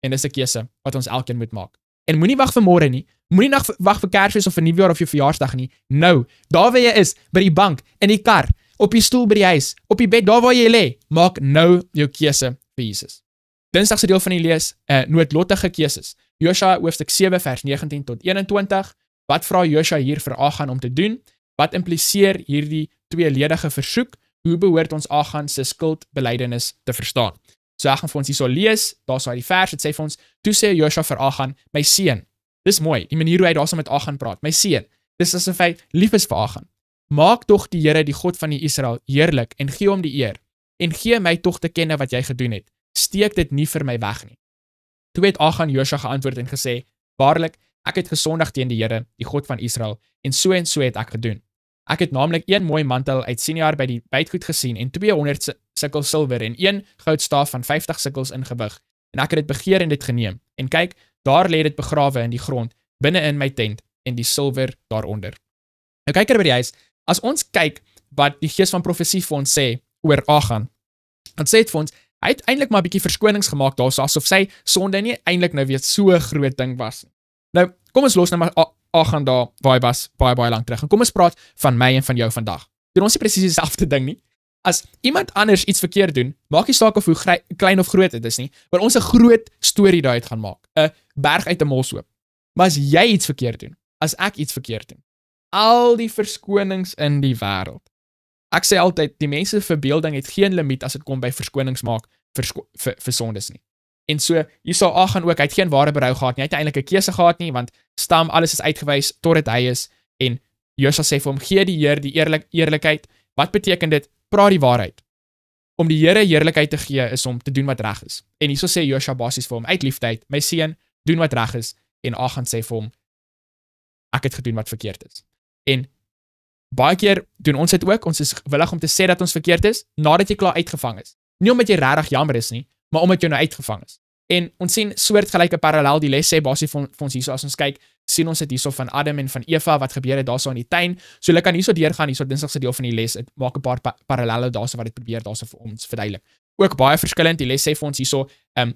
En dis 'n keuse wat ons elkeen moet maak. En moenie wag vir môre nie, moenie wag vir Kersfees of vir Nuwejaar of jou verjaarsdag nie. Nou, daar waar jy is, by die bank, in die kar, op die stoel by die huis, op die bed, daar waar jy lê, maak nou jou keuse vir Jesus. Dinsdag se deel van die lees, noodlottige keuses. Josua hoofstuk 7 vers 19 tot 21. Wat vra Josua hier vir Achan om te doen? Wat impliseer hierdie tweeledige versoek? Hoe behoort ons Achan se skuldbelydenis te verstaan? So ek gaan vir ons hierso lees, daar sê die vers, dit sê vir ons, toe sê Josua vir Achan, my seun. Dis mooi, die manier hoe hy daarso met Achan praat, my seun. Dis asof hy lief is vir Achan. Maak tog die Here, die God van die Israel, heerlik en gee hom die eer. En gee my tog te kenne wat jy gedoen het. Steek dit nie vir my weg nie. Toe het Achan Josua geantwoord en gesê, waarlik, ek het gesondig teen die Here, die God van Israel, en so het ek gedoen. Ek het naamlik een mooi mantel uit Siniar by die bytgoed gesien en 200 sikkel silwer en een goudstaaf van 50 sikkels in gewig. En ek het dit begeer en dit geneem. En kyk, daar lê dit begrawe in die grond, binne in my tent, en die silwer daaronder. Nou kyk by die huis, as ons kyk wat die Gees van Profesie vir ons sê oor Achan, dan sê dit vir ons, hy het eintlik maar 'n bietjie verskonings gemaak daar, asof sy sonde nie eintlik nou weer so 'n groot ding was. Nou, kom ons los nou maar Achan daar, waar hy was, baie lank terug. En kom ons praat van my en van jou vandag. Doen ons nie presies dieselfde ding nie. As iemand anders iets verkeerd doen, maak nie saak of hoe klein of groot dit is nie, want ons 'n groot storie daaruit gaan maak. 'n Berg uit 'n molshoop. Maar as jy iets verkeerd doen, as ek iets verkeerd doen, al die verskonings in die wêreld. Ek sê altyd, die mense se verbeelding het geen limiet as dit kom by verskonings maak vir sondes nie. En so, hier sal Achan ook, hy het geen ware berou gehad nie, hy het eintlik 'n keuse gehad nie, want stam, alles is uitgewys tot hy is, en Josua sê vir hom, gee die Heer die eerlikheid. Wat beteken dit? Praat die waarheid. Om die Here heerlikheid te gee is om te doen wat reg is. En hierso sê Josua basies vir hom, uit liefdeheid, my seun, doen wat reg is, en Achan sê vir hom, ek het gedoen wat verkeerd is. En baie keer doen ons dit ook, ons is willig om te sê dat ons verkeerd is, nadat jy klaar uitgevang is. Nie omdat jy regtig jammer is nie, maar omdat jy nou uitgevang is. En ons sien soortgelyke parallel, die les sê basies vir ons hierso, as ons kyk, sien ons dit hierso van Adam en van Eva, wat gebeur het daarso in die tuin, so hulle kan hierso deurgaan, hierso Dinsdag se deel van die les, het maak 'n paar parallelle daarso wat dit probeer daarso vir ons verduidelik. Ook baie verskillend, die les sê vir ons hierso,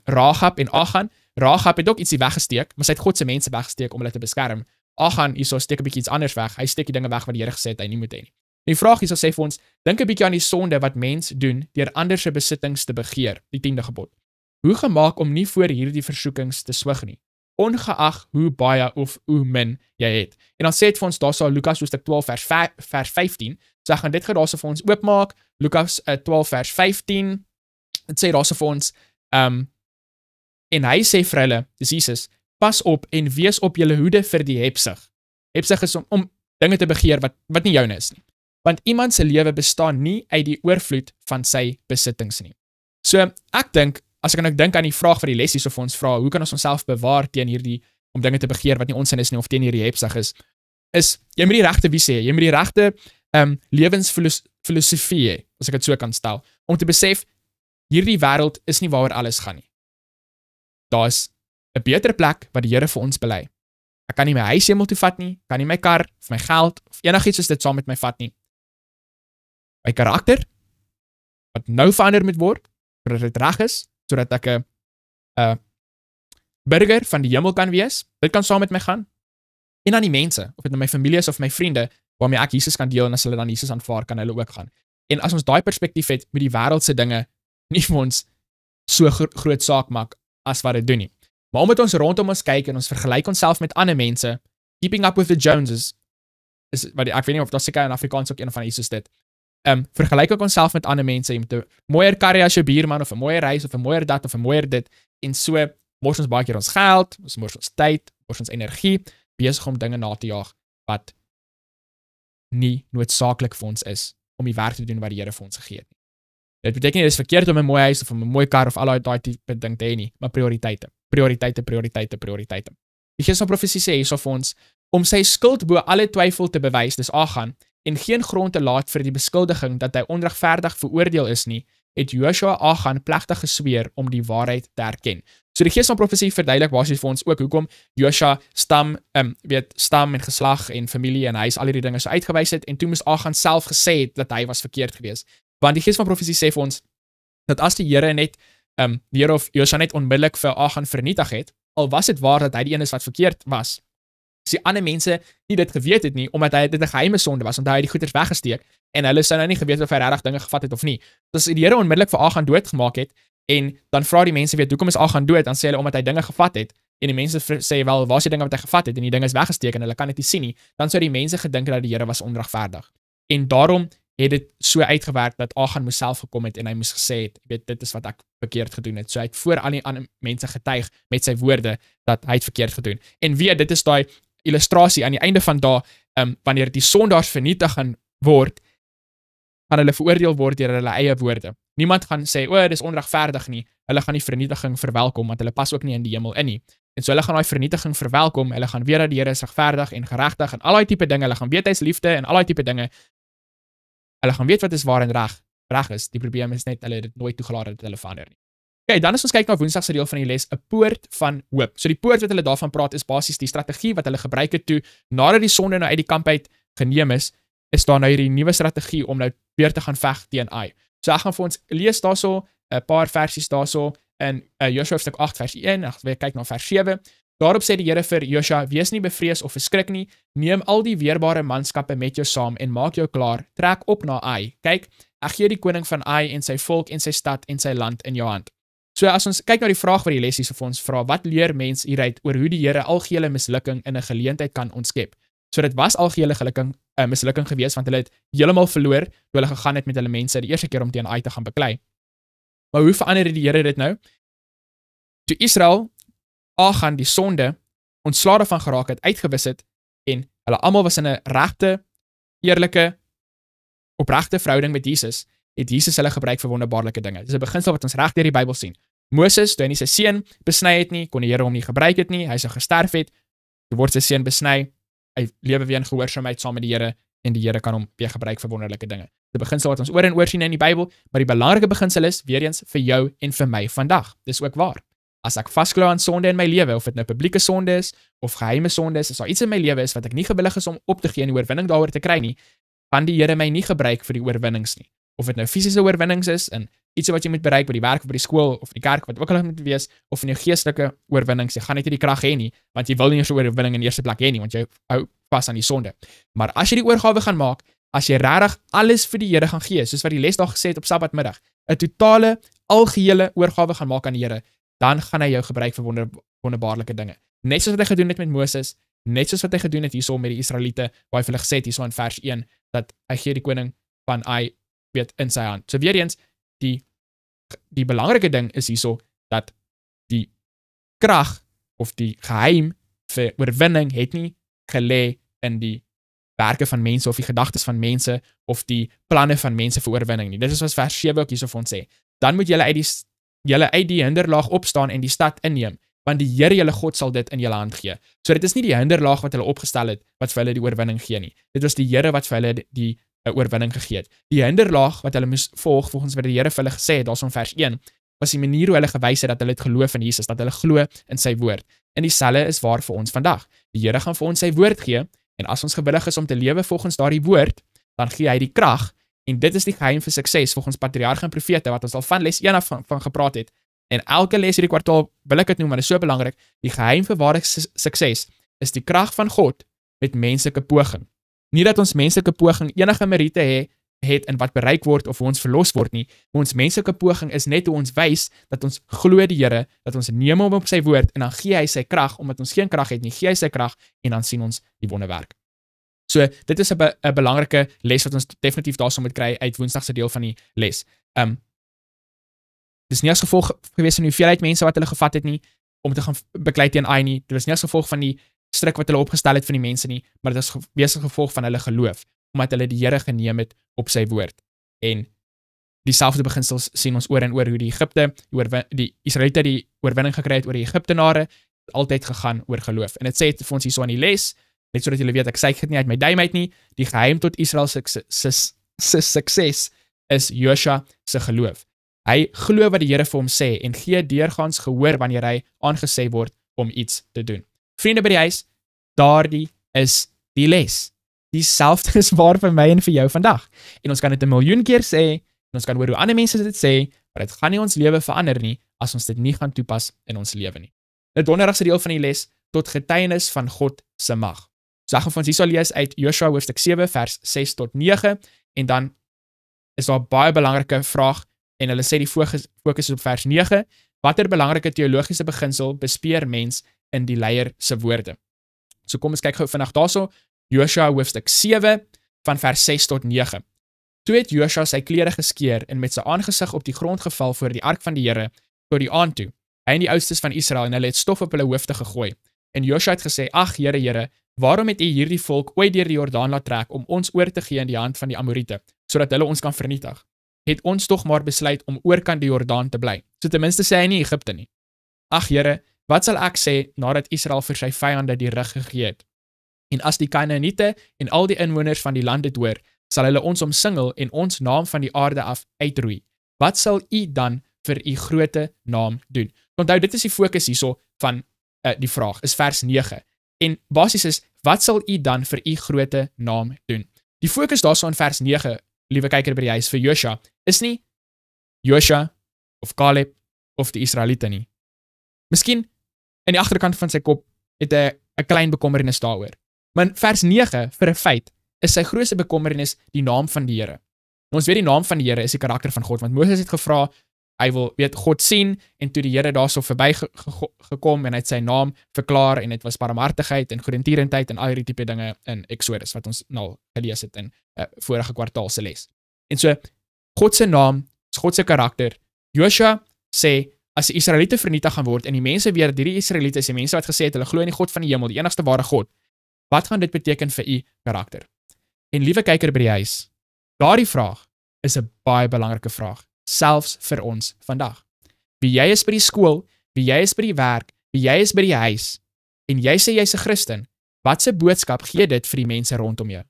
Rahab en Achan. Rahab het ook ietsie weggesteek, maar sy het God se mense weggesteek om hulle te beskerm. Achan hierso steek 'n bietjie iets anders weg, hy steek die dinge weg wat die Here gesê het hy nie moet hê nie. Die vraag hierso sê vir ons, dink 'n bietjie aan die sonde wat mens doen deur ander se besittings te begeer, die 10de gebod. Hoe gemaak om nie voor hierdie versoekings te swig nie, ongeag hoe baie of hoe min jy het. En dan sê dit vir ons, daar sal Lukas hoofstuk 12 vers 15, so ek gaan dit daarso vir ons oopmaak, Lukas 12 vers 15, dit sê daarso vir ons, en hy sê vir hulle, dis Jesus, pas op en wees op julle hoede vir die hebsug. Hebsug is om dinge te begeer wat nie joune is nie. Want iemand se lewe bestaan nie uit die oorvloed van sy besittings nie. So ek dink, as ek nou dink aan die vraag vir die les hierso vir ons vra, hoe kan ons onsself bewaar teen hierdie, om dinge te begeer wat nie ons sin is nie, of teen hierdie hebsug is, jy moet die regte visie hê, jy moet die regte lewensfilosofie hê, as ek dit so kan stel, om te besef, hierdie wêreld is nie waaroor alles gaan nie. Daar is 'n beter plek wat die Here vir ons belei. Ek kan nie my huis hemel toe vat nie, kan nie my kar, of my geld, of enigiets soos dit saam met my vat nie. My karakter, wat nou verander moet word, sodat dit reg is, sodat ek 'n burger van die hemel kan wees, dit kan saam met my gaan, en aan die mense, of dit nou my familie is of my vriende, waarmee ek Jesus kan deel, en as hulle dan Jesus aanvaar, kan hulle ook gaan. En as ons daai perspektief het, met die wêreldse dinge, nie vir ons so groot saak maak, as wat dit doen nie. Maar omdat ons rondom ons kyk, en ons vergelyk onsself met ander mense, keeping up with the Joneses, wat ek weet nie of dat seker in Afrikaans ook een van Jesus dit, vergelyk ek onsself met ander mense, jy met 'n mooier karre as jou buurman, of 'n mooier reis, of 'n mooier dat, of 'n mooier dit, en so mors ons baie keer ons geld, ons mors ons tyd, mors ons energie, besig om dinge na te jaag, wat nie noodsaaklik vir ons is, om die werk te doen wat die Here vir ons gegee het nie. Dit beteken nie, dit is verkeerd om 'n mooi huis, of 'n mooi kar, of al daai tipe ding te hê nie, maar prioriteite. Die Gees van Profesie sê hierso vir ons, om sy skuld bo alle twyfel te bewys, dis Achan, en geen grond te laat vir die beskuldiging dat hy onregverdig veroordeel is nie, het Joshua Achan plegtig gesweer om die waarheid te erken. So die Gees van Profesie verduidelik basies vir ons ook hoekom Joshua stam en geslag en familie en huis al hierdie dinge so uitgewys het, en toe moes Achan self gesê het dat hy was verkeerd gewees. Want die Gees van Profesie sê vir ons dat as die Here net die Here of Joshua net onmiddellik vir Achan vernietig het, al was dit waar dat hy die een is wat verkeerd was, as die ander mense nie dit geweet het nie, omdat hy dit 'n geheime sonde was, want hy het die goeders weggesteek, en hulle sou nou nie geweet of hy regtig dinge gevat het of nie. So as die Here onmiddellik vir Achan doodgemaak het, en dan vra die mense weet, hoekom is Achan dood? Dan sê hulle, omdat hy dinge gevat het, en die mense sê, wel, waar is die dinge wat hy gevat het, en die ding is weggesteek, en hulle kan dit nie sien nie, dan sou die mense gedink dat die Here was onregverdig. En daarom het dit so uitgewerk, dat Achan moes self gekom het, en hy moes gesê het, weet, dit is wat ek verkeerd gedoen het. So hy het voor al die ander mense getuig, met sy woorde, dat hy het verkeerd gedoen. En weet, dit is daai illustrasie, aan die einde van wanneer die sondaars vernietig gaan word, gaan hulle veroordeel word deur hulle eie woorde. Niemand gaan sê, dit is onregverdig nie, hulle gaan die vernietiging verwelkom, want hulle pas ook nie in die hemel in nie. En so hulle gaan daai vernietiging verwelkom, hulle gaan weet dat die Here is regverdig en geregtig, en al daai tipe dinge, hulle gaan weet hy is liefde, en al daai tipe dinge, hulle gaan weet wat is waar en reg is, die probleem is net, hulle het dit nooit toegelaat dat hulle verander nie. Okay, dan as ons kyk na Woensdag se deel van die les, 'n poort van hoop. So die poort wat hulle daarvan praat, is basies die strategie wat hulle gebruik het toe, nadat die sonde nou uit die kamp uit geneem is daar nou hierdie nuwe strategie om nou weer te gaan veg teen Ai. So ek gaan vir ons lees daarso 'n paar versies daarso in Joshua hoofstuk 8 vers 1, as jy kyk na vers 7. Daarop sê die Here vir Joshua, wees nie bevrees of verskrik nie, neem al die weerbare manskappe met jou saam en maak jou klaar, trek op na Ai. Kyk, ek gee die koning van Ai en sy volk en sy stad en sy land in jou hand. So as ons kyk na die vraag wat die les hier vir ons vra, wat leer mens hieruit oor hoe die Here algehele mislukking in 'n geleentheid kan ontskep? So dit was algehele mislukking gewees, want hulle het heeltemal verloor toe hulle gegaan het met hulle mense die eerste keer om teen Ai te gaan beklei. Maar hoe verander die Here dit nou? Toe Israel Achan die sonde ontslae daarvan geraak het, uitgewis het, en hulle almal was in 'n regte, eerlike, opregte verhouding met Jesus, het Jesus hulle gebruik vir wonderbaarlike dinge. Dis 'n beginsel wat ons reg deur die Bybel sien. Moses, toe hy nie sy seun besny het nie, kon die Here hom nie gebruik het nie, hy sou gesterf het, toe word sy seun besny, hy lewe weer in gehoorsaamheid saam met die Here, en die Here kan hom weer gebruik vir wonderlike dinge. Die beginsel wat ons oor en oor sien in die Bybel, maar die belangrike beginsel is, weer eens, vir jou en vir my vandag. Dis ook waar. As ek vasklou aan sonde in my lewe, of dit nou publieke sonde is, of geheime sonde is, as daar iets in my lewe is, wat ek nie gewillig is om op te gee en die oorwinning daaroor te kry nie, kan die Here my nie gebruik vir die oorwinnings nie. Of dit nou fisiese oorwinnings is, en iets wat jy moet bereik by die werk, of by die skool, of die kerk, wat ook al moet wees, of in jou geestelike oorwinnings, jy gaan net nie die krag hê nie, want jy wil nie so 'n oorwinning in die eerste plek hê nie, want jy hou vas aan die sonde. Maar as jy die oorgawe gaan maak, as jy regtig alles vir die Here gaan gee, soos wat die les daar gesê het op Sabbatmiddag, 'n totale, algehele oorgawe gaan maak aan die Here, dan gaan hy jou gebruik vir wonderbaarlike dinge. Net soos wat hy gedoen het met Moses, net soos wat hy gedoen het hierso met die Israeliete, waar hy vir hulle gesê het hierso in vers 1, dat hy gee die koning van Ai weet in sy hand. So weer eens, die belangrike ding is hierso, dat die krag, of die geheim vir oorwinning, het nie gelê in die werke van mense, of die gedagtes van mense, of die planne van mense vir oorwinning nie. Dit is wat vers 7 ook hierso vir ons sê. Dan moet julle uit die hinderlaag opstaan en die stad inneem, want die Here julle God sal dit in julle hand gee. So dit is nie die hinderlaag wat hulle opgestel het, wat vir hulle die oorwinning gee nie. Dit was die Here wat vir hulle die oorwinning gegee het. Die hinderlaag wat hulle moes volgens wat die Here vir hulle gesê het, daar's in vers 1, was die manier hoe hulle gewys het dat hulle het geloof in Jesus, dat hulle glo in sy woord. En dieselfde is waar vir ons vandag. Die Here gaan vir ons sy woord gee, en as ons gewillig is om te lewe volgens daardie woord, dan gee hy die krag, en dit is die geheim vir sukses volgens patriarge en profete, wat ons al van les 1 af van gepraat het. En elke les hierdie kwartaal wil ek dit noem, maar dit is so belangrik, die geheim vir ware sukses is die krag van God met menslike poging. Nie dat ons menslike poging enige meriete het in wat bereik word of hoe ons verlos word nie, maar ons menslike poging is net hoe ons wys dat ons glo die Here, dat ons neem hom op sy woord en dan gee hy sy krag, omdat ons geen krag het nie, gee hy sy krag en dan sien ons die wonderwerk. So, dit is 'n belangrike les wat ons definitief daarso moet kry uit Woensdag se deel van die les. Dis nie as gevolg gewees van die hoeveelheid mense wat hulle gevat het nie, om te gaan beklei teen AI nie, dit was nie as gevolg van die stryk wat hulle opgestel het van die mense nie, maar dit is wees gevolg van hulle geloof, omdat hulle die Here geneem het op sy woord. En dieselfde beginsels sien ons oor en oor hoe die Israeliete die oorwinning gekry het oor die Egiptenare, altyd gegaan oor geloof. En dit sê vir ons hierso aan die les, net sodat julle weet, ek sê dit nie uit my duim uit nie, die geheim tot Israel se sukses is Josua se geloof. Hy glo wat die Here vir hom sê en gee deurgaans gehoor wanneer hy aangesê word om iets te doen. Vriende by die huis, daardie is die les. Dieselfde is waar vir my en vir jou vandag. En ons kan dit 1 miljoen keer sê, en ons kan hoor hoe ander mense dit sê, maar dit gaan nie ons lewe verander nie, as ons dit nie gaan toepas in ons lewe nie. Die donderdag se deel van die les, tot getuienis van God se mag. So ek gaan vir ons hierso lees uit Josua hoofstuk 7 vers 6 tot 9, en dan is daar 'n baie belangrike vraag, en hulle sê die fokus is op vers 9, watter belangrike teologiese beginsel bespeer mens in die leier se woorde. So kom ons kyk gou vinnig daarso, Josua hoofstuk 7 van vers 6 tot 9. Toe het Josua sy klere geskeur en met sy aangesig op die grond geval voor die ark van die Here tot die aand toe. Hy en die oudstes van Israel en hulle het stof op hulle hoofde gegooi. En Josua het gesê: "Ag Here, Here, waarom het U hierdie volk ooit deur die Jordaan laat trek om ons oor te gee in die hand van die Amoriete, sodat hulle ons kan vernietig? Het ons tog maar besluit om oorkant die Jordaan te bly. So ten minste sê hy nie Egipte nie. Ag Here, wat sal ek sê nadat Israel vir sy vyande die rug gegee het? En as die Kanaaniete en al die inwoners van die land dit hoor, sal hulle ons omsingel en ons naam van die aarde af uitroei. Wat sal U dan vir U groote naam doen?" Onthou, dit is die fokus hierso van die vraag, is vers 9. En basies is, wat sal U dan vir U groote naam doen? Die fokus daarso in vers 9, liewe kyker by die huis, vir Josua, is nie Josua of Caleb of die Israeliete nie. Miskien in die agterkant van sy kop het hy 'n klein bekommernis daaroor. Maar in vers 9, vir 'n feit, is sy grootste bekommernis die naam van die Here. En ons weet die naam van die Here is die karakter van God, want Moses het gevra, hy wil God sien, en toe die Here daarso verby gekom en hy het sy naam verklaar, en dit was barmhartigheid en goedertierenheid en al hierdie tipe dinge in Exodus, wat ons nou gelees het in vorige kwartaal se les. En so, God se naam is God se karakter. Josua sê, as die Israeliete vernietig gaan word, en die mense weet dat hierdie Israeliete is die mense wat gesê het, hulle glo in die God van die hemel, die enigste ware God, wat gaan dit beteken vir U karakter? En liewe kyker by die huis, daardie vraag is 'n baie belangrike vraag, selfs vir ons vandag. Wie jy is by die skool, wie jy is by die werk, wie jy is by die huis, en jy sê jy's 'n Christen, wat se boodskap gee dit vir die mense rondom jou?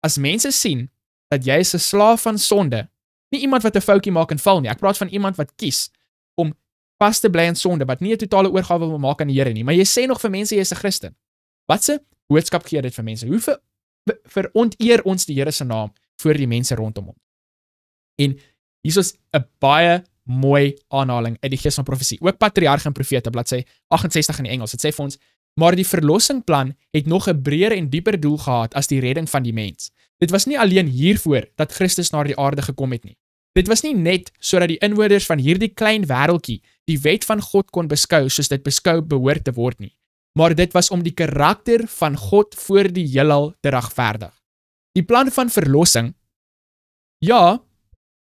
As mense sien dat jy is 'n slaaf van sonde, nie iemand wat 'n foutjie maak en val nie, ek praat van iemand wat kies om vas te bly in sonde, wat nie 'n totale oorgawe wil maak aan die Here nie, maar jy sê nog vir mense jy is 'n Christen. Wat se boodskap gee dit vir mense? Hoe veronteer ons die Here se naam voor die mense rondom ons? En hier is 'n baie mooi aanhaling uit die Gees van Profesie, ook Patriarge en Profete, bladsy 68 in die Engels. Dit sê vir ons, maar die verlossingplan het nog 'n breër en dieper doel gehad as die redding van die mens. Dit was nie alleen hiervoor dat Christus na die aarde gekom het nie. Dit was nie net sodat die inwoners van hierdie klein wêreltjie die wet van God kon beskou soos dit beskou behoort te word nie, maar dit was om die karakter van God voor die heelal te regverdig. Die plan van verlossing, ja,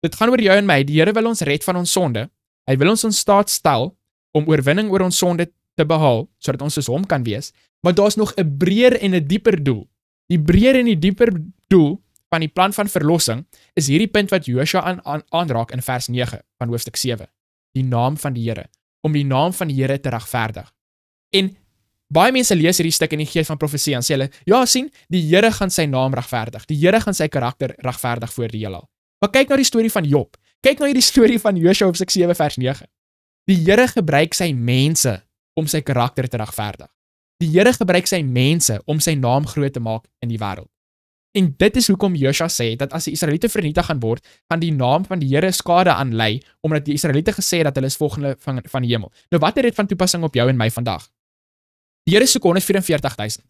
dit gaan oor jou en my. Die Here wil ons red van ons sonde. Hy wil ons in staat stel om oorwinning oor ons sonde te behaal, sodat ons soos hom kan wees, maar daar's nog 'n breër en 'n dieper doel. Die breër en die dieper doel van die plan van verlossing is hierdie punt wat Josua aanraak in vers 9 van hoofstuk 7. Die naam van die Here, om die naam van die Here te regverdig. En baie mense lees hierdie stuk in die Gees van Profesie en sê hulle, ja, sien, die Here gaan sy naam regverdig. Die Here gaan sy karakter regverdig voor die heelal. Maar kyk na die storie van Job. Kyk nou hierdie storie van Josua hoofstuk 7 vers 9. Die Here gebruik sy mense om sy karakter te regverdig. Die Here gebruik sy mense om sy naam groot te maak in die wêreld. En dit is hoekom Josua sê dat as die Israeliete vernietig gaan word, gaan die naam van die Here skade aanlei, omdat die Israeliete gesê het dat hulle is volgende van die hemel. Nou wat het dit van toepassing op jou en my vandag? Die Here soek 144,000.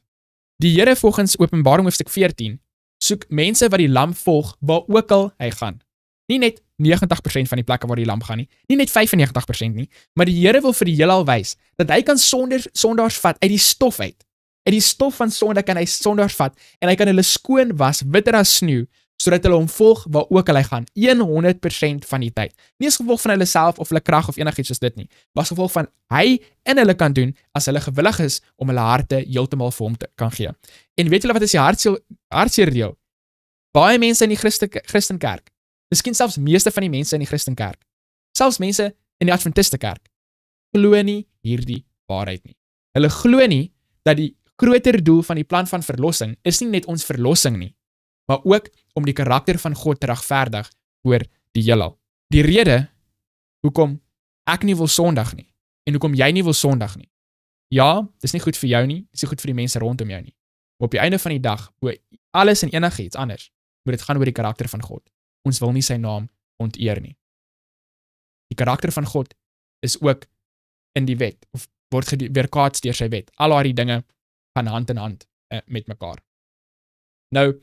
Die Here volgens Openbaring hoofstuk 14 soek mense wat die lam volg waar ook al hy gaan. Nie net 90% van die plekke waar die lam gaan nie, nie net 95% nie, maar die Here wil vir die heelal wys dat hy kan sondaars vat uit die stof uit. Uit die stof van sonde kan hy sondaars vat en hy kan hulle skoon was, witter as sneeu, sodat hulle hom volg waar ook al hy gaan, 100% van die tyd. Nie as gevolg van hulle self of hulle krag of enigiets soos dit nie, maar as gevolg van hy in hulle kan doen as hulle gewillig is om hulle harte heeltemal vir hom te kan gee. En weet julle wat is die hartseer deel? Baie mense in die Christenkerk, miskien selfs meeste van die mense in die Christenkerk, selfs mense in die Adventiste kerk, glo nie hierdie waarheid nie. Hulle glo nie dat die groter doel van die plan van verlossing is nie net ons verlossing nie, maar ook om die karakter van God te regverdig oor die heelal. Die rede hoekom ek nie wil sondig nie, en hoekom jy nie wil sondig nie. Ja, dis nie goed vir jou nie, dis nie goed vir die mense rondom jou nie. Maar op die einde van die dag, bo alles en enigiets anders, moet dit gaan oor die karakter van God. Ons wil nie sy naam onteer nie. Die karakter van God is ook in die wet, of word weerkaats deur sy wet. Al daardie dinge gaan hand in hand met mekaar. Nou,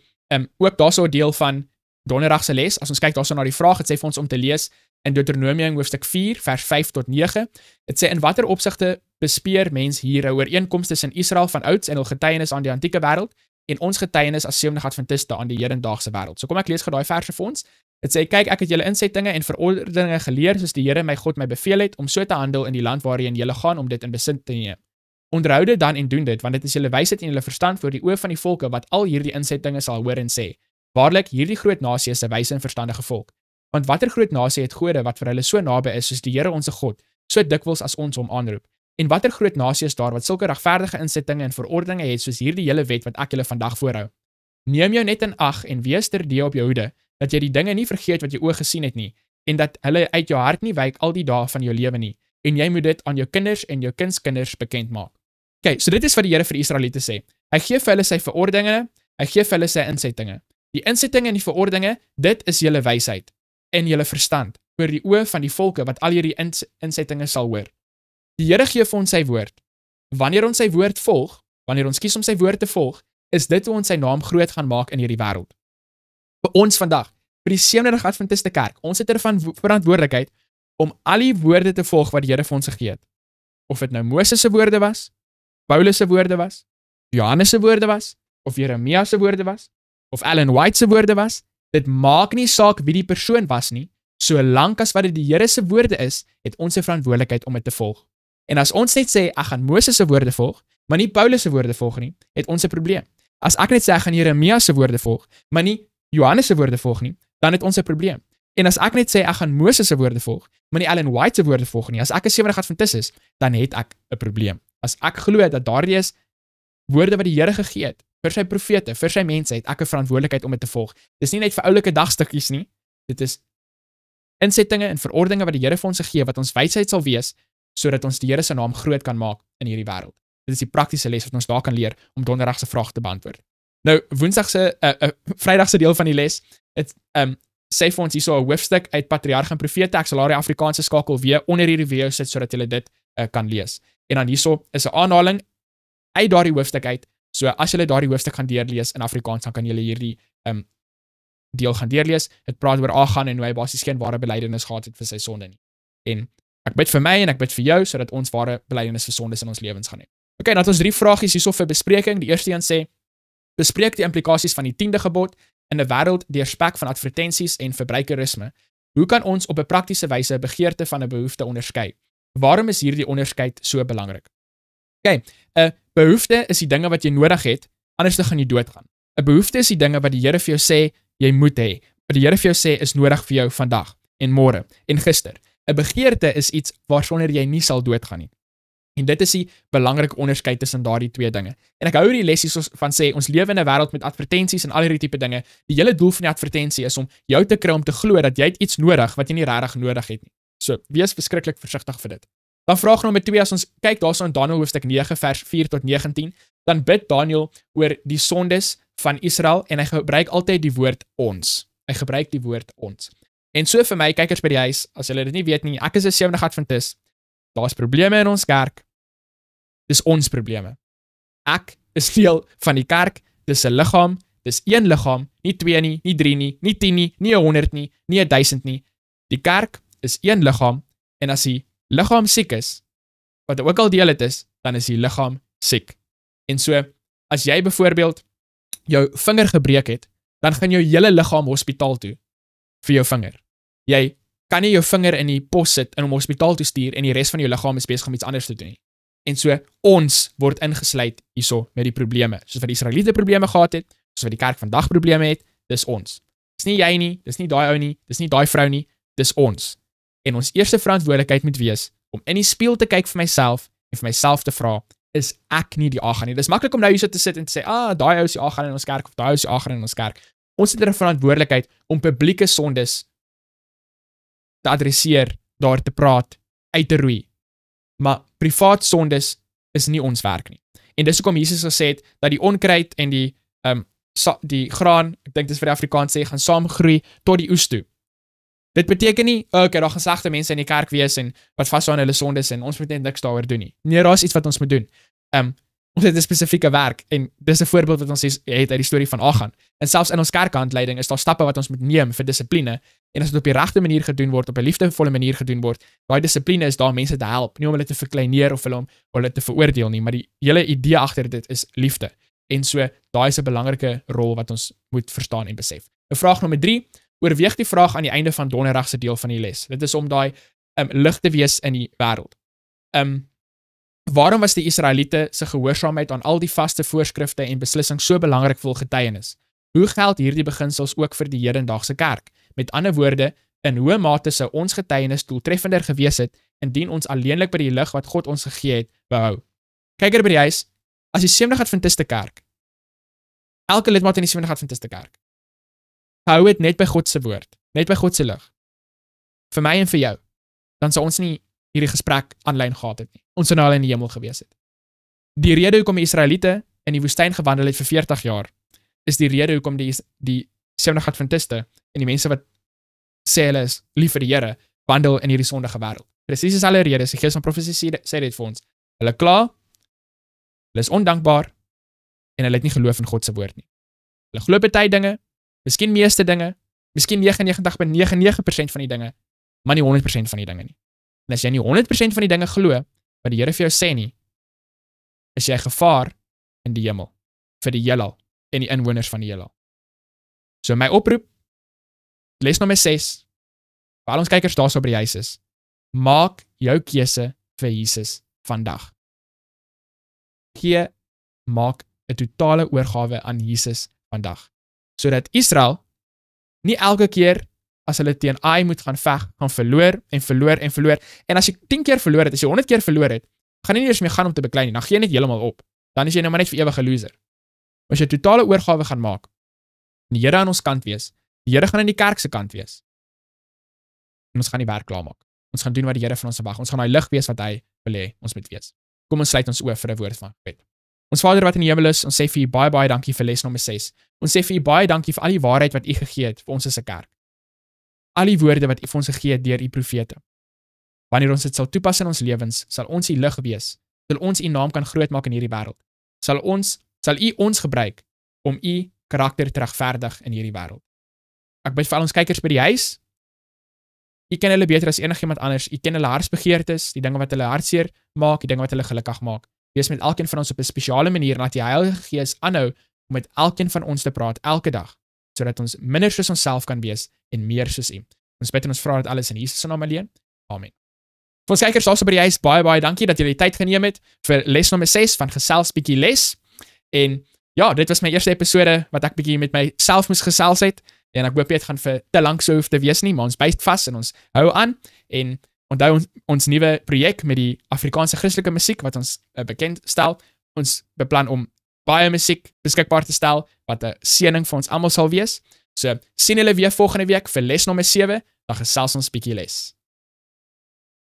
ook daar so 'n deel van donderdag se les, as ons kyk daar so na die vraag, het sê vir ons om te lees in Deuteronomium hoofstuk 4, vers 5 tot 9. Het sê, in watter opsigte bespeer mens hier 'n ooreenkoms tussen Israel van ouds en hul getuienis aan die antieke wêreld, en ons getuienis as Sevende Adventiste aan die hedendaagse wêreld. So kom ek lees gou daai verse vir ons. Dit sê, kyk, ek het julle insettinge en verordeninge geleer, soos die Here my God my beveel het, om so te handel in die land waarheen julle gaan, om dit in besit te neem. Onderhou dit dan en doen dit, want dit is julle wysheid en julle verstand voor die oë van die volke, wat al hierdie insettinge sal hoor en sê, waarlik, hierdie groot nasie is 'n wyse en verstandige volk. Want watter groot nasie het gode wat vir hulle so naby is, soos die Here onse God, so dikwels as ons hom aanroep? En watter groot nasie is daar wat sulke regverdige insettinge en verordeninge het, soos hierdie hele wet wat ek julle vandag voorhou? Neem jou net in ag en wees terdee op jou hoede, dat jy die dinge nie vergeet wat jy oë gesien het nie, en dat hulle uit jou hart nie wyk al die dae van jou lewe nie, en jy moet dit aan jou kinders en jou kindskinders bekend maak. Okay, so dit is wat die Here vir die Israeliete sê. Hy gee vir hulle sy verordeninge, hy gee vir hulle sy insettinge. Die insettinge en die verordeninge, dit is julle wysheid en julle verstand oor die oë van die volke wat al hierdie insettinge sal hoor. Die Here gee vir ons sy woord. Wanneer ons sy woord volg, wanneer ons kies om sy woord te volg, is dit hoe ons sy naam groot gaan maak in hierdie wêreld. Vir ons vandag, vir die Sevende Adventiste kerk, ons het verantwoordelikheid om al die woorde te volg wat die Here vir ons gegee het. Of dit nou Moses se woorde was, Paulus se woorde was, Johannes se woorde was, of Jeremia se woorde was, of Ellen White se woorde was, dit maak nie saak wie die persoon was nie, solank as wat dit die Here se woorde is, het ons 'n verantwoordelikheid om dit te volg. En as ons net sê, ek gaan Moses se woorde volg, maar nie Paulus se woorde volg nie, het ons 'n probleem. As ek net sê, ek gaan Jeremia se woorde volg, maar nie Johannes se woorde volg nie, dan het ons 'n probleem. En as ek net sê, ek gaan Moses se woorde volg, maar nie Ellen White se woorde volg nie, as ek 'n Sevende Adventist is, dan het ek 'n probleem. As ek glo dat daardie is woorde wat die Here gegee het, vir sy profete, vir sy mense, het ek 'n verantwoordelikheid om dit te volg. Dis nie net vir oulike dagstukkies nie, dit is insettinge en verordeninge wat die Here vir ons gegee, wat ons wysheid sal wees, sodat ons die Here se naam groot kan maak in hierdie wêreld. Dit is die praktiese les wat ons daar kan leer om donderdag se vraag te beantwoord. Nou, woensdag se Vrydag se deel van die les, het sê vir ons hierso 'n hoofstuk uit Patriarge en Profete. Ek sal daar die Afrikaanse skakel weer onder hierdie video sit sodat julle dit kan lees. En dan hierso is 'n aanhaling uit daardie hoofstuk uit. So as julle daardie hoofstuk gaan deurlees in Afrikaans, dan kan julle hierdie deel gaan deurlees. Dit praat oor Agan en hoe hy basies geen ware belydenis gehad het vir sy sonde nie. En ek bid vir my en ek bid vir jou sodat ons ware belydenis vir sondes in ons lewens gaan hê. Okay, dan het ons 3 vragies hierso vir bespreking. Die eerste een sê: bespreek die implikasies van die 10de gebod in 'n wêreld deurspek van advertensies en verbruikerisme. Hoe kan ons op 'n praktiese wyse begeerte van 'n behoefte onderskei? Waarom is hierdie onderskeid so belangrik? Okay, 'n behoefte is die dinge wat jy nodig het, anders dan gaan jy doodgaan. 'n Behoefte is die dinge wat die Here vir jou sê jy moet hê. Wat die Here vir jou sê is nodig vir jou vandag en môre en gister. 'n Begeerte is iets waarsonder jy nie sal doodgaan nie. En dit is die belangrike onderskeid tussen daardie twee dinge. En ek hou hierdie les hier van sê, ons lewe in 'n wêreld met advertensies en al hierdie tipe dinge. Die hele doel van die advertensie is om jou te kry om te glo dat jy het iets nodig wat jy nie regtig nodig het nie. So, wees verskriklik versigtig vir dit. Dan vraag nommer 2, as ons kyk daarso in Daniël hoofstuk 9 vers 4 tot 19, dan bid Daniël oor die sondes van Israel en hy gebruik altyd die woord ons. Hy gebruik die woord ons. En so vir my, kykers by die huis, as julle dit nie weet nie, ek is 'n Sewendag Adventis. Daar's probleme in ons kerk. Dis ons probleme. Ek is deel van die kerk, dis 'n liggaam, dis een liggaam, nie 2 nie, nie 3 nie, nie 10 nie, nie 100 nie, nie 1000 nie. Die kerk is een liggaam en as die liggaam siek is, wat ook al deel het is, dan is die liggaam siek. En so, as jy byvoorbeeld jou vinger gebreek het, dan gaan jou hele liggaam hospitaal toe vir jou vinger. Jy kan nie jou vinger in die pos sit en hom hospitaal toe stuur en die res van jou liggaam is besig om iets anders te doen nie. En so, ons word ingesluit hierso met die probleme. Soos wat die Israeliete probleme gehad het, soos wat die kerk vandag probleme het, dis ons. Dis nie jy nie, dis nie daai ou nie, dis nie daai vrou nie, dis ons. En ons eerste verantwoordelikheid moet wees om in die spieël te kyk vir myself en vir myself te vra, is ek nie die Agan nie. Dis maklik om nou hier so te sit en te sê, daai ou is die Agan in ons kerk of daai ou is die Agan in ons kerk. Ons het 'n verantwoordelikheid om publieke sondes te adresseer, daar te praat, uit te roei. Maar privaat sondes is nie ons werk nie. En dis hoekom Jesus gesê het dat die onkruid en die graan, ek dink dis vir die Afrikaans sê, gaan saam groei tot die oes toe. Dit beteken nie, okay, daar gaan slegte mense in die kerk wees en wat vashou aan hulle sondes en ons moet net niks daaroor doen nie. Nee, daar is iets wat ons moet doen. Ons het 'n spesifieke werk en dis 'n voorbeeld wat ons het uit die storie van Agan. En selfs in ons kerkhandleiding is daar stappe wat ons moet neem vir dissipline en as dit op die regte manier gedoen word, op 'n liefdevolle manier gedoen word, daai dissipline is daar om mense te help, nie om hulle te verkleineer of hulle te veroordeel nie, maar die hele idee agter dit is liefde. En so, daai is 'n belangrike rol wat ons moet verstaan en besef. Vraag nommer 3, oorweeg die vraag aan die einde van donderdag se deel van die les. Dit is om daai lig te wees in die wêreld. Waarom was die Israeliete se gehoorsaamheid aan al die vaste voorskrifte en beslissings so belangrik vir getuienis? Hoe geld hierdie beginsels ook vir die hedendaagse kerk? Met ander woorde, in hoe mate sou ons getuienis doeltreffender gewees het indien ons alleenlik by die lig wat God ons gegee het behou? Kyker by die huis, as die Sewendag Adventiste kerk, elke lidmaat in die Sewendag Adventiste kerk, hou het net by God se woord, net by God se lig, vir my en vir jou, dan sou ons nie hierdie gesprek aanlyn gehad het nie. Ons sou nou al in die hemel gewees het. Die rede hoekom die Israeliete in die woestyn gewandel het vir 40 jaar, is die rede hoekom die Sewendag Adventiste en die mense wat sê hulle is lief vir die Here, wandel in hierdie sondige wêreld. Presies is alle redes, die Gees van Profesie sê dit vir ons. Hulle kla, hulle is ondankbaar en hulle het nie geloof in God se woord nie. Hulle glo baie dinge, miskien meeste dinge, miskien 99,99% van die dinge, maar nie 100% van die dinge nie. En as jy nie 100% van die dinge glo wat die Here vir jou sê nie, is jy gevaar in die hemel vir die heelal en die inwoners van die heelal. So my oproep, les nommer 6, vir al ons kykers daarso by die huis is, maak jou keuse vir Jesus vandag. Maak 'n totale oorgawe aan Jesus vandag, sodat Israel nie elke keer as hulle teen Ai moet gaan veg, gaan verloor en verloor en verloor. En as jy 10 keer verloor het, as jy 100 keer verloor het, gaan jy nie eers meer gaan om te beklei nie. Dan gee jy net heeltemal op. Dan is jy nou maar net vir ewig 'n loser. As jy 'n totale oorgawe gaan maak, en die Here aan ons kant wees, die Here gaan aan die kerk se kant wees. En ons gaan die werk klaar maak. Ons gaan doen wat die Here van ons verwag. Ons gaan daai lig wees wat hy wil hê ons moet wees. Kom ons sluit ons oë vir 'n woord van gebed. Ons Vader wat in die hemel is, ons sê vir U baie dankie vir les nommer 6. Ons sê vir U baie dankie vir al die waarheid wat U gegee het vir ons as 'n kerk. Al die woorde wat U vir ons gegee het deur U profete. Wanneer ons dit sal toepas in ons lewens, sal ons U lig wees. Sal ons U naam kan groot maak in hierdie wêreld. Sal U ons gebruik om U karakter te regverdig in hierdie wêreld. Ek bid vir al ons kykers by die huis. U ken hulle beter as enigiemand anders. U ken hulle hartsbegeertes, die dinge wat hulle hartseer maak, die dinge wat hulle gelukkig maak. Wees met elkeen van ons op 'n spesiale manier en laat die Heilige Gees aanhou om met elkeen van ons te praat elke dag, sodat ons minder soos onsself kan wees en meer soos U. Ons bid en ons vra dit alles in Jesus se naam alleen. Amen. Vir ons kykers daarso by die huis, baie dankie dat julle die tyd geneem het vir les nommer 6 van Gesels bietjie les. En ja, dit was my eerste episode wat ek bietjie met myself moes gesels het. En ek hoop dit gaan vir te lank so hoef te wees nie, maar ons byt vas en ons hou aan. En Onthou ons nuwe projek met die Afrikaanse Christelike musiek wat ons bekend stel. Ons beplan om baie musiek beskikbaar te stel wat 'n seëning vir ons almal sal wees. So sien julle weer volgende week vir les nommer 7, dan gesels ons bietjie les.